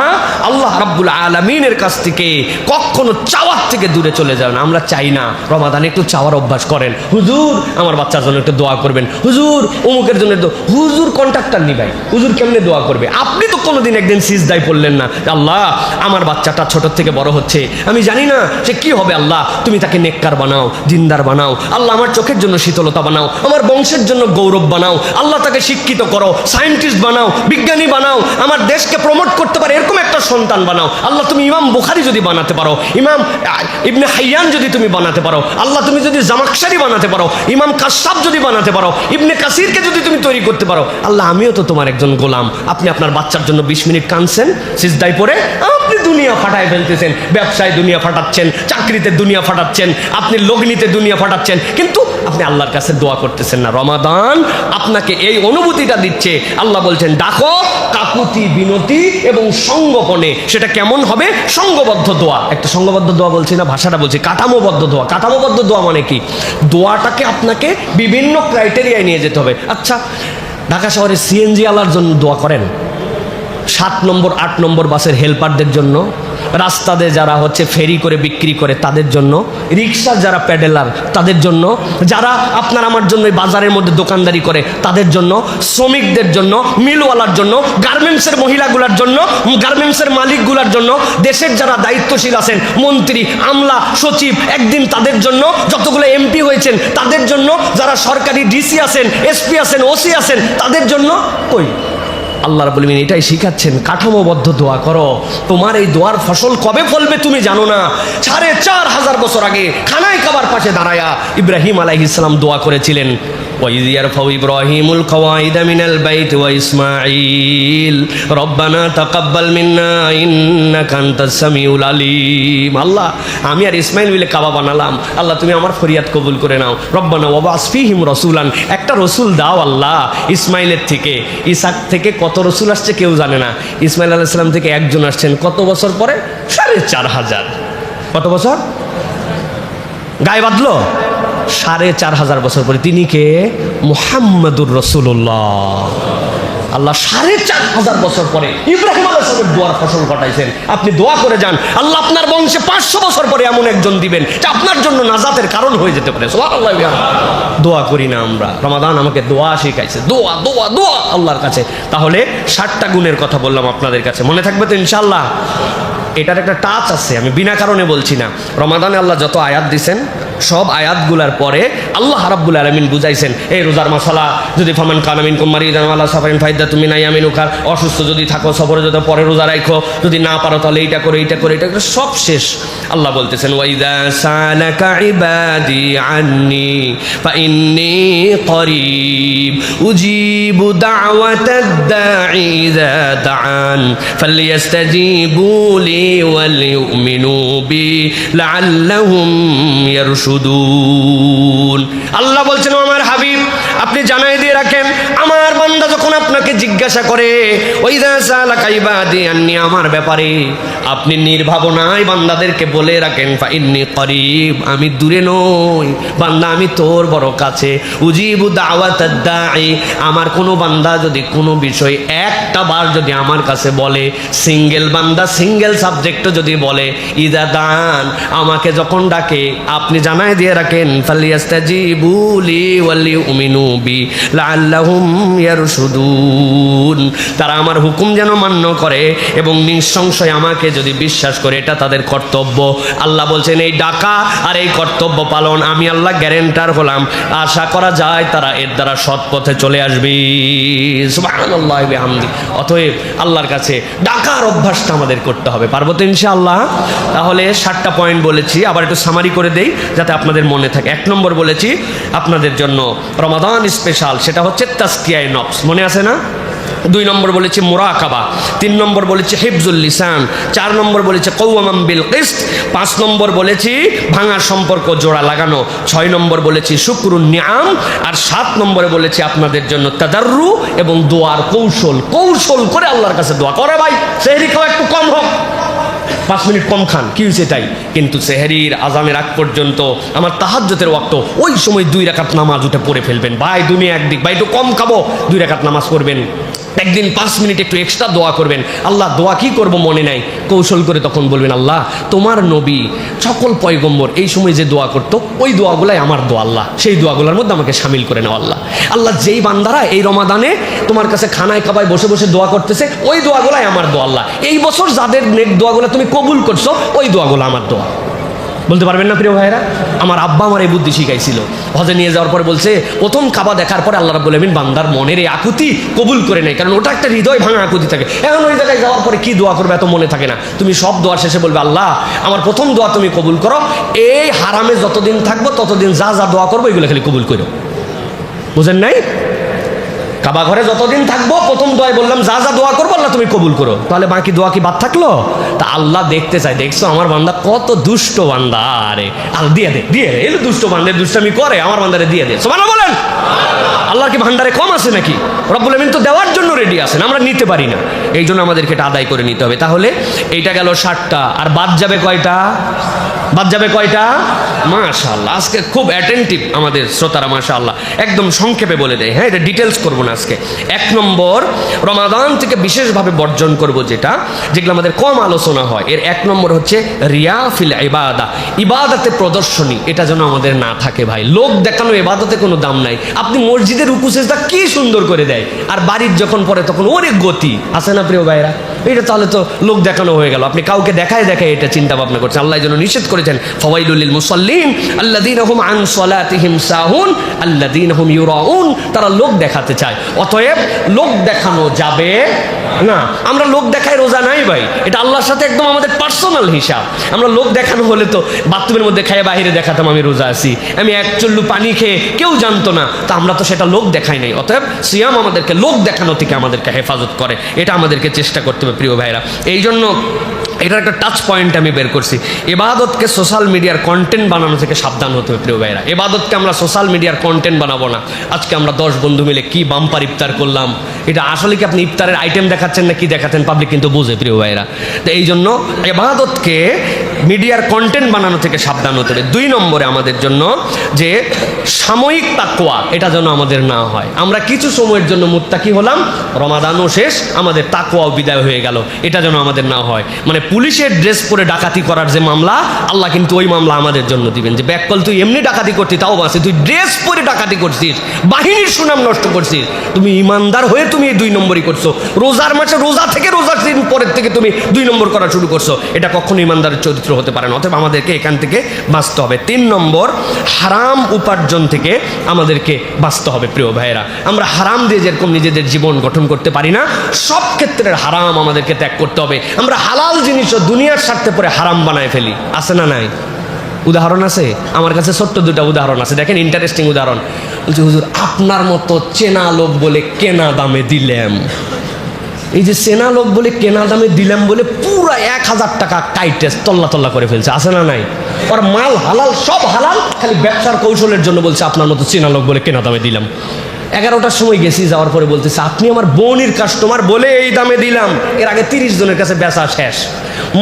আল্লাহ রাব্বুল আলামিনের কাছ থেকে কখনো চাওয়ার থেকে দূরে চলে যাও না। আমরা চাই না রমাদানে একটু চাওয়ার অভ্যাস করেন। হুজুর আমার বাচ্চার জন্য একটু দোয়া করবেন, হুজুর অমুকের জন্য। হুজুর কন্ট্রাক্টর নি ভাই, হুজুর কেমনে দোয়া করবে? আপনি তো কোনোদিন একদিন সিজদায় পড়লেন না, আল্লাহ আমার বাচ্চাটা ছোট থেকে বড় হচ্ছে, আমি জানি না সে কি হবে, আল্লাহ তুমি তাকে নেককার বানাও, দিনদার বানাও, আল্লাহ আমার চোখের জন্য শীতলতা বানাও, আমার বংশের জন্য গৌরব বানাও, আল্লাহ তাকে শিক্ষিত করো, সায়েন্টিস্ট বানাও, বিজ্ঞানী বানাও, আমার দেশকে প্রমোট করতে পারে এরকম একটা সন্তান বানাও। আল্লাহ তুমি ইমাম বুখারী যদি বানাতে পারো, ইমাম ইবনে হাইয়ান যদি তুমি বানাতে পারো, আল্লাহ তুমি যদি জামাকশারি বানাতে পারো, ইমাম কাশসাব যদি বানাতে পারো, ইবনে কাসিরকে যদি তুমি তৈরি করতে পারো, আল্লাহ আমিও তো তোমার একজন গোলাম। আপনি আপনার বাচ্চার জন্য 20 মিনিট কাঁদছেন সিজদায় পড়ে, আপনি দুনিয়া ফাটায় ফেলতেছেন, ব্যবসায় দুনিয়া ফাটাচ্ছেন, চাকরিতে দুনিয়া ফাটাচ্ছেন, আপনি লগ্নিতে দুনিয়া ফাটাচ্ছেন, কিন্তু আপনি আল্লাহর কাছে দোয়া করতেছেন না। রমাদান আপনাকে এই অনুভূতিটা দিচ্ছে। আল্লাহ বলছেন ডাকো কাকুতি বিনতি এবং সঙ্গোপনে। সেটা কেমন হবে? সঙ্গবদ্ধ দোয়া। একটা সঙ্গবদ্ধ দোয়া বলছি না, ভাষাটা বলছি কাঠামোবদ্ধ দোয়া। কাঠামোবদ্ধ দোয়া মানে কি? দোয়াটাকে আপনাকে বিভিন্ন ক্রাইটেরিয়ায় নিয়ে যেতে হবে। আচ্ছা, ঢাকা শহরে সিএনজি আলার জন্য দোয়া করেন, 7 নম্বর 8 নম্বর বাসের হেল্পারদের জন্য, রাস্তাতে যারা হচ্ছে ফেরি করে বিক্রি করে তাদের জন্য, রিক্সার যারা প্যাডেলার তাদের জন্য, যারা আপনার আমার জন্য বাজারের মধ্যে দোকানদারি করে তাদের জন্য, শ্রমিকদের জন্য, মিলওয়ালার জন্য, গার্মেন্টসের মহিলাগুলার জন্য, গার্মেন্টসের মালিকগুলার জন্য, দেশের যারা দায়িত্বশীল আছেন, মন্ত্রী, আমলা, সচিব, একদিন তাদের জন্য, যতগুলো এমপি হয়েছেন তাদের জন্য, যারা সরকারি ডিসি আছেন, এসপি আছেন, ওসি আছেন তাদের জন্য। কই আল্লাহ রাব্বুল আলামিন এটাই শিখাচ্ছেন, কাঠামোবদ্ধ দোয়া করো। তোমার এই দোয়ার ফসল কবে ফলবে তুমি জানো না। 4500 বছর আগে খানায় কাবার পাশে দাঁড়ায়া ইব্রাহিম আলাইহিস সালাম দোয়া করেছিলেন, وَإِذْ يَرْفَعُ إِبْرَاهِيمُ الْقَوَاعِدَ مِنَ الْبَيْتِ وَإِسْمَاعِيلُ رَبَّنَا تَقَبَّلْ مِنَّا إِنَّكَ أَنْتَ السَّمِيعُ الْعَلِيمُ। আল্লাহ আমি আর ইসমাইল মিলে কাবা বানালাম, আল্লাহ তুমি আমার ফরিয়াদ কবুল করে নাও। রব্বানা ওয়াবআস ফীহিম রাসূলান, একটা রসুল দাও আল্লাহ। ইসমাইলের থেকে, ইসাক থেকে কত রসুল আসছে কেউ জানে না। ইসমাইল আলাইহিস সালাম থেকে একজন আসছেন কত বছর পরে? 4500। কত বছর? গায়ে বাঁধলো 4500 বছর পরে। তিনি কে? মুহাম্মাদুর রাসূলুল্লাহ। আল্লাহ 4500 বছর পরে ইব্রাহিম আলাইহিস সালামের দোয়ার ফসল ঘটাইছেন। আপনি দোয়া করে যান, আল্লাহ আপনার বংশে 500 বছর পরে এমন একজন দিবেন যে আপনার জন্য নাজাতের কারণ হয়ে যেতে পারে। সুবহানাল্লাহ। দোয়া করি না আমরা? রমাদান আমাকে দোয়া শিখাইছে, দোয়া দোয়া দোয়া আল্লাহর কাছে। তাহলে 60টা গুণের কথা বললাম আপনাদের কাছে, মনে থাকবে তো ইনশাআল্লাহ? এটার একটা টাচ আছে, আমি বিনা কারণে বলছি না। রমাদানে আল্লাহ যত আয়াত দিছেন সব আয়াতগুলার পরে আল্লাহ রাব্বুল আলামিন বুঝাইছেন এই রোজার মাসালা, যদি ফামান কানা মিনকুম মারিদান ওয়া আলা সাফারিন ফাইদ্দাতুম মিন আইয়ামিন উখার, অসুস্থ যদি থাকো সফরে যদি পরে রোজা রাখো, যদি না পারো তাহলে এইটা করে এইটা করে এটা করে, সব শেষ। আল্লাহ বলতেছেন ওয়া ইযা সালাকা ইবাদি আন্নি ফাইন্নী করিব উজিবু দাওয়াতাদ দাঈ ইযা দাআন ফালইস্তাজিবু লি ওয়াল ইউমিনু বি লাআল্লাহুম ইয়ারশুদুন। আল্লাহ বলছেন আমার হাবিব আপনি জানাই দিয়ে রাখেন, আমার বান্দা যখন আপনাকে জিজ্ঞাসা করে ওয়াইযা সালাকা ইবাদি আন্নি, আমার ব্যাপারে, আপনি নির্ভাবনায় বান্দাদেরকে বলে রাখেন ফাইন্নী করিব, আমি দূরে নই বান্দা, আমি তোর বড় কাছে। উজিবু দাওয়াতাদ দাঈ, আমার কোনো বান্দা যদি কোনো বিষয় একটা বার যদি আমার কাছে বলে, সিঙ্গেল বান্দা সিঙ্গেল সাবজেক্টও যদি বলে, ইযা দান, আমাকে যখন ডাকে, আপনি জানাই দিয়ে রাখেন ফালিয়াস্তাজিবু লি ওয়াল ইউমিনু বি লাআল্লাহুম ইয়ারশুদুন, তারা আমার হুকুম যেন মান্য করে এবং নিঃসংশয় আমাকে যদি বিশ্বাস করে, এটা তাদের কর্তব্য। আল্লাহ বলছেন এই ডাকা আর এই কর্তব্য পালন আমি আল্লাহ গ্যারেন্টার হলাম, আশা করা যায় তারা এর দ্বারা সৎ পথে চলে আসবে। সুবহানাল্লাহ বিহামদি। অতএব আল্লাহর কাছে ডাকার অভ্যাসটা আমাদের করতে হবে, পারবো তো ইনশাআল্লাহ? তাহলে 60টা পয়েন্ট বলেছি, আবার একটু সামারি করে দেই যাতে আপনাদের মনে থাকে। 1 নম্বর বলেছি আপনাদের জন্য রমাদান স্পেশাল, সেটা হচ্ছে তাজকিয়ায়ে নফস, মনে আছে না? 2 নম্বর বলেছি মুরাকাবা, 3 নম্বর বলেছি হিফজুল লিসান, 4 নম্বর বলেছি কওয়ামান বিল কিসত, 5 নম্বর বলেছি ভাঙা সম্পর্ক জোড়া লাগানো, 6 নম্বর বলেছি শুকরুন নিআম, আর 7 নম্বরে বলেছি আপনাদের জন্য তাদাররু এবং দোয়ার কৌশল। কৌশল করে আল্লাহর কাছে দোয়া করে। ভাই সেহরি খাওয়া একটু কম হোক, 5 মিনিট কম খান, কি হয়েছে তাই, কিন্তু সেহরির আজানের আগ পর্যন্ত আমার তাহাজ্জুদের ওয়াক্ত, ওই সময় 2 রাকাত নামাজ উঠে পড়ে ফেলবেন। ভাই দুনিয়া একদিক, ভাই একটু কম খাবো, 2 রাকাত নামাজ পড়বেন। একদিন 5 মিনিট একটু এক্সট্রা দোয়া করবেন। আল্লাহ দোয়া কি করব মনে নাই, কৌশল করে তখন বলবেন আল্লাহ তোমার নবী সকল পয়গম্বর এই সময় যে দোয়া করতো ওই দোয়াগুলাই আমার দোয়া, আল্লাহ সেই দোয়াগুলোর মধ্যে আমাকে শামিল করে নাও। আল্লাহ আল্লাহ যেই বান্দারা এই রমাদানে তোমার কাছে খানায় খাবায় বসে বসে দোয়া করতেছে ওই দোয়াগুলাই আমার দোয়া। আল্লাহ এই বছর যাদের নেক দোয়াগুলো তুমি কবুল করছো ওই দোয়াগুলো আমার দোয়া। বলতে পারবেন না প্রিয় ভাইরা? আমার আব্বা আমার এই বুদ্ধি শিখাইছিল। হজে নিয়ে যাওয়ার পরে বলছে প্রথম কাবা দেখার পরে আল্লাহ রাব্বুল আমিন বান্দার মনের এই আকুতি কবুল করে নেয়, কারণ ওটা একটা হৃদয় ভাঙা আকুতি থাকে। এখন ওই জায়গায় যাওয়ার পরে কি দোয়া করবে এত মনে থাকে না। তুমি সব দোয়ার শেষে বলবে আল্লাহ আমার প্রথম দোয়া তুমি কবুল করো, এই হারামে যতদিন থাকবো ততদিন যা যা দোয়া করবো এগুলো খালি কবুল করো। বুঝেন নাই? কাবা ঘরে যতদিন থাকবো প্রথম দোয়ায় বললাম যা যা দোয়া করবো আল্লাহ তুমি কবুল করো, তাহলে বাকি দোয়া কি বাদ থাকলো? তা আল্লাহ দেখতে চাই, দেখছো আমার বান্দা কত দুষ্ট বান্দা, আরে আল্লাহ দিয়ে দে দিয়ে দে, এই দুষ্ট বান্দার দুষ্টামি করে আমার বান্দারে দিয়ে দে। সুবহানাল্লাহ বলেন। আল্লাহর কি ভান্ডারে কম আছে নাকি? রব্বুল আমিন তো দেওয়ার জন্য রেডি আছেন, আমরা নিতে পারি না, এই জন্য আমাদেরকে এটা আদায় করে নিতে হবে। তাহলে এইটা গেল 60টা, আর বাদ যাবে কয়টা? বাদ যাবে কয়টা? মাশাআল্লাহ আজকে খুব অ্যাটেন্টিভ আমাদের শ্রোতারা, মাশাআল্লাহ একদম সংক্ষেপে বলে দেয়। হ্যাঁ, এটা ডিটেলস করবো না আজকে। 1 নম্বর রমাদান থেকে বিশেষভাবে বর্জন করব যেগুলো আমাদের কম আলোচনা হয়, এর 1 নম্বর হচ্ছে রিয়া ফিল ইবাদা, ইবাদতে প্রদর্শনী, এটা যেন আমাদের না থাকে। ভাই লোক দেখানো ইবাদতে কোনো দাম নাই। আপনি মসজিদের রুকু সিজদা কি সুন্দর করে দেয়, আর বাড়ির যখন পড়ে তখন ওরে গতি আছে না প্রিয় ভাইরা? এটা তাহলে তো লোক দেখানো হয়ে গেল। আপনি কাউকে দেখায় দেখায় এটা চিন্তা ভাবনা করছেন। আল্লাহ যেন নিষেধ করেছেন ফাওয়াইলুল লিল মুসাল্লিন আল্লাযীনা হুম আন সালাতিহিম সাহুন আল্লাযীনা হুম ইউরাউন, তারা লোক দেখাতে চায়। অতএব লোক দেখানো যাবে না। আমরা লোক দেখায় রোজা নাই ভাই, এটা আল্লাহর সাথে একদম আমাদের পার্সোনাল হিসাব। আমরা লোক দেখানো হলে তো বাথরুমের মধ্যে খেয়ে বাইরে দেখাতাম আমি রোজা আছি, আমি 1 চুল্লু পানি খেয়ে কেউ জানতো না, তা আমরা তো সেটা লোক দেখাই নাই। অতএব সিয়াম আমাদেরকে লোক দেখানো থেকে আমাদেরকে হেফাজত করে, এটা আমাদেরকে চেষ্টা করতে হবে প্রিয় ভাইরা। এই জন্য এটার একটা টাচ পয়েন্ট আমি বের করছি, ইবাদতকে সোশ্যাল মিডিয়ার কন্টেন্ট বানানো থেকে সাবধান হতে হবে প্রিয় ভাইরা। ইবাদতকে আমরা সোশ্যাল মিডিয়ার কন্টেন্ট বানাবো না। আজকে আমরা 10 বন্ধু মিলে কি বাম্পার ইফতার করলাম, এটা আসলে কি আপনি ইফতারের আইটেম দেখাচ্ছেন না কি দেখাচ্ছেন, পাবলিক কিন্তু বুঝে প্রিয় ভাইরা। তো এই জন্য ইবাদতকে মিডিয়ার কন্টেন্ট বানানো থেকে সাবধান হতে হবে। 2 নম্বরে আমাদের জন্য যে সাময়িক তাকওয়া, এটা যেন আমাদের না হয়। আমরা কিছু সময়ের জন্য মুত্তাকি হলাম, রমাদানও শেষ, আমাদের তাকওয়াও বিদায় হয়ে গেল, এটা যেন আমাদের না হয়। মানে পুলিশের ড্রেস পরে ডাকাতি করার যে মামলা, আল্লাহ কিন্তু ওই মামলা আমাদের জন্য দিবেন যে ব্যাককল তুই এমনি ডাকাতি করতি তাও বাঁচে, তুই ড্রেস পরে ডাকাতি করছিস, বাহিনীর সুনাম নষ্ট করছিস, তুমি ইমানদার হয়ে তুমি এই 2 নম্বরই করছো। রোজার মাসে রোজা থেকে রোজার দিন পরের থেকে তুমি 2 নম্বর করা শুরু করছো, এটা কখনো ইমানদারের চরিত্র হতে পারে না। অতএব আমাদেরকে এখান থেকে বাঁচতে হবে। 3 নম্বর, হারাম উপার্জন থেকে আমাদেরকে বাঁচতে হবে। প্রিয় ভাইয়েরা, আমরা হারাম দিয়ে যেরকম নিজেদের জীবন গঠন করতে পারি না, সব ক্ষেত্রের হারাম আমাদেরকে ত্যাগ করতে হবে। আমরা হালাল জিনিসও দুনিয়ার স্বার্থে পরে হারাম বানায় ফেলি, আছে না নাই? উদাহরণ আছে আমার কাছে, ছোট্ট 2টা উদাহরণ আছে, দেখেন ইন্টারেস্টিং উদাহরণ। বলছি, হুজুর আপনার মতো চেনা লোক বলে কেনা দামে দিলাম, এই যে চেনা লোক বলে কেনা দামে দিলাম বলে পুরা 1000 টাকা কাইটে তল্লা তল্লা করে ফেলছে, আছে না নাই? ওর মাল হালাল, সব হালাল, খালি ব্যবসার কৌশলের জন্য বলছে আপনার মতো চেনা লোক বলে কেনা দামে দিলাম। 11টার সময় গেছি, যাওয়ার পরে বলতেছে আপনি আমার বোনের কাস্টমার বলে এই দামে দিলাম। এর আগে 30 জনের কাছে বেচা শেষ,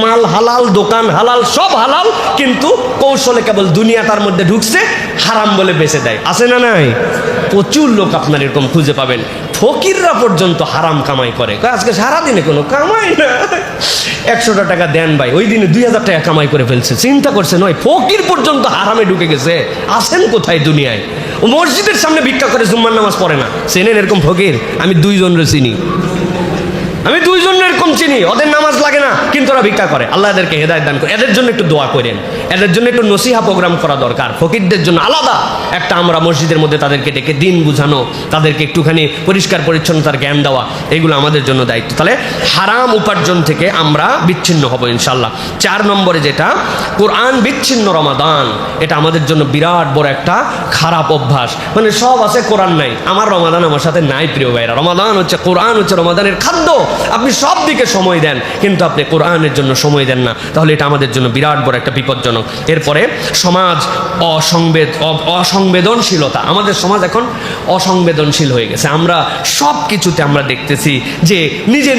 মাল হালাল, দোকান হালাল, সব হালাল, কিন্তু কৌশলে কেবল দুনিয়া তার মধ্যে ঢুকছে, হারাম বলে বেচে দেয়, আছে না নাই? প্রচুর লোক আপনার এরকম খুঁজে পাবেন। ফকিররা পর্যন্ত হারাম কামাই করে, আজকে সারাদিনে কোনো কামাই না, 100টা টাকা দেন ভাই, ওই দিনে 2000 টাকা কামাই করে ফেলছে। চিন্তা করছে নয়, ফকির পর্যন্ত হারামে ঢুকে গেছে। আছেন কোথায় দুনিয়ায়? ও মসজিদের সামনে ভিক্ষা করে, জুম্মার নামাজ পড়ে না। চেনেন এরকম ফকির? আমি 2 জনের চিনি, আমি 2 জন এরকম চিনি, ওদের নামাজ লাগে না কিন্তু ওরা ভিক্ষা করে। আল্লাহ এদেরকে হেদায়েত দান করে। এদের জন্য একটু দোয়া করেন, এদের জন্য একটু নসিহা প্রোগ্রাম করা দরকার। ফকিরদের জন্য আলাদা একটা আমরা মসজিদের মধ্যে তাদেরকে ডেকে দিন বুঝানো, তাদেরকে একটুখানি পরিষ্কার পরিচ্ছন্নতার জ্ঞান দেওয়া, এগুলো আমাদের জন্য দায়িত্ব। তাহলে হারাম উপার্জন থেকে আমরা বিচ্ছিন্ন হব ইনশাল্লাহ। 4 নম্বরে যেটা, কোরআন বিচ্ছিন্ন রমাদান, এটা আমাদের জন্য বিরাট বড় একটা খারাপ অভ্যাস। মানে সব আছে, কোরআন নাই। আমার রমাদান আমার সাথে নাই প্রিয় ভাইরা। রমাদান হচ্ছে, কোরআন হচ্ছে রমাদানের খাদ্য। আপনি সব দিকে সময় দেন কিন্তু আপনি কোরআনের জন্য সময় দেন না, তাহলে এটা আমাদের জন্য বিরাট বড় একটা বিপজ্জনক। এরপরে সমাজ অসংবেদনশীলতা। আমাদের সমাজ এখন অসংবেদনশীল হয়ে গেছে। আমরা সব কিছুতে আমরা দেখতেছি যে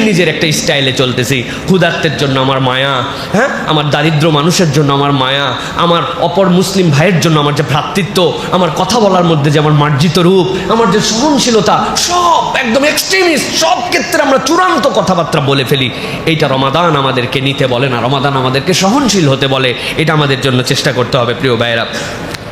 নিজের একটা স্টাইলে চলতেছি। ক্ষুধার্তের জন্য আমার মায়া, হ্যাঁ, আমার দারিদ্র মানুষের জন্য আমার মায়া, আমার অপর মুসলিম ভাইয়ের জন্য আমার যে ভ্রাতৃত্ব, আমার কথা বলার মধ্যে যে আমার মার্জিত রূপ, আমার যে সহনশীলতা, সব একদম এক্সট্রিমিস্ট, সব ক্ষেত্রে আমরা চূড়ান্ত কথাবার্তা বলে ফেলি। এইটা রমাদান আমাদেরকে নিতে বলে না, রমাদান আমাদেরকে সহনশীল হতে বলে। এটা আমাদের জন্য চেষ্টা করতে হবে প্রিয় ভাইয়েরা।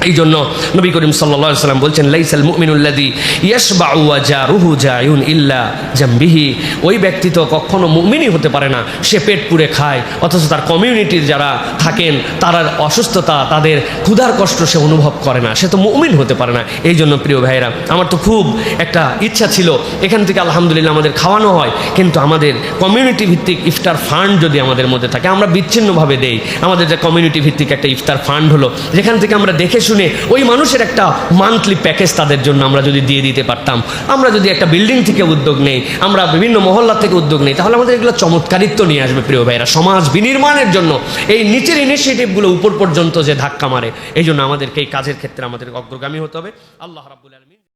এই জন্য নবী করিম সাল্লাল্লাহু আলাইহি ওয়াসাল্লাম বলছেন, লাইসাল মুমিনুল্লাযী ইয়াশবাউ ওয়া জারুহু জায়ুন ইল্লা জামবিহি। ওই ব্যক্তি তো কখনো মুমিনই হতে পারে না, সে পেট পুরে খায়, অথচ তার কমিউনিটির যারা থাকেন তার অসুস্থতা, তাদের ক্ষুধার কষ্ট সে অনুভব করে না, সে তো মুমিন হতে পারে না। এই জন্য প্রিয় ভাইয়েরা, আমার তো খুব একটা ইচ্ছা ছিল এখান থেকে আলহামদুলিল্লাহ আমাদের খাওয়ানো হয়, কিন্তু আমাদের কমিউনিটি ভিত্তিক ইফতার ফান্ড যদি আমাদের মধ্যে থাকে, আমরা বিচ্ছিন্নভাবে দেই। আমাদের যে কমিউনিটি ভিত্তিক একটা ইফতার ফান্ড হলো, যেখান থেকে আমরা দেখে শুনে ওই মানুষের একটা মান্থলি প্যাকেজ তাদের জন্য আমরা যদি দিয়ে দিতে পারতাম, আমরা যদি একটা বিল্ডিং থেকে উদ্যোগ নেই, আমরা বিভিন্ন মহল্লা থেকে উদ্যোগ নেই, তাহলে আমাদের এগুলো চমৎকারিত্ব নিয়ে আসবে প্রিয় ভাইরা। সমাজ বিনির্মাণের জন্য এই নিচের ইনিশিয়েটিভগুলো উপর পর্যন্ত যে ধাক্কা মারে, এই জন্য আমাদেরকে এই কাজের ক্ষেত্রে আমাদের অগ্রগামী হতে হবে। আল্লাহ রাব্বুল আলামিন।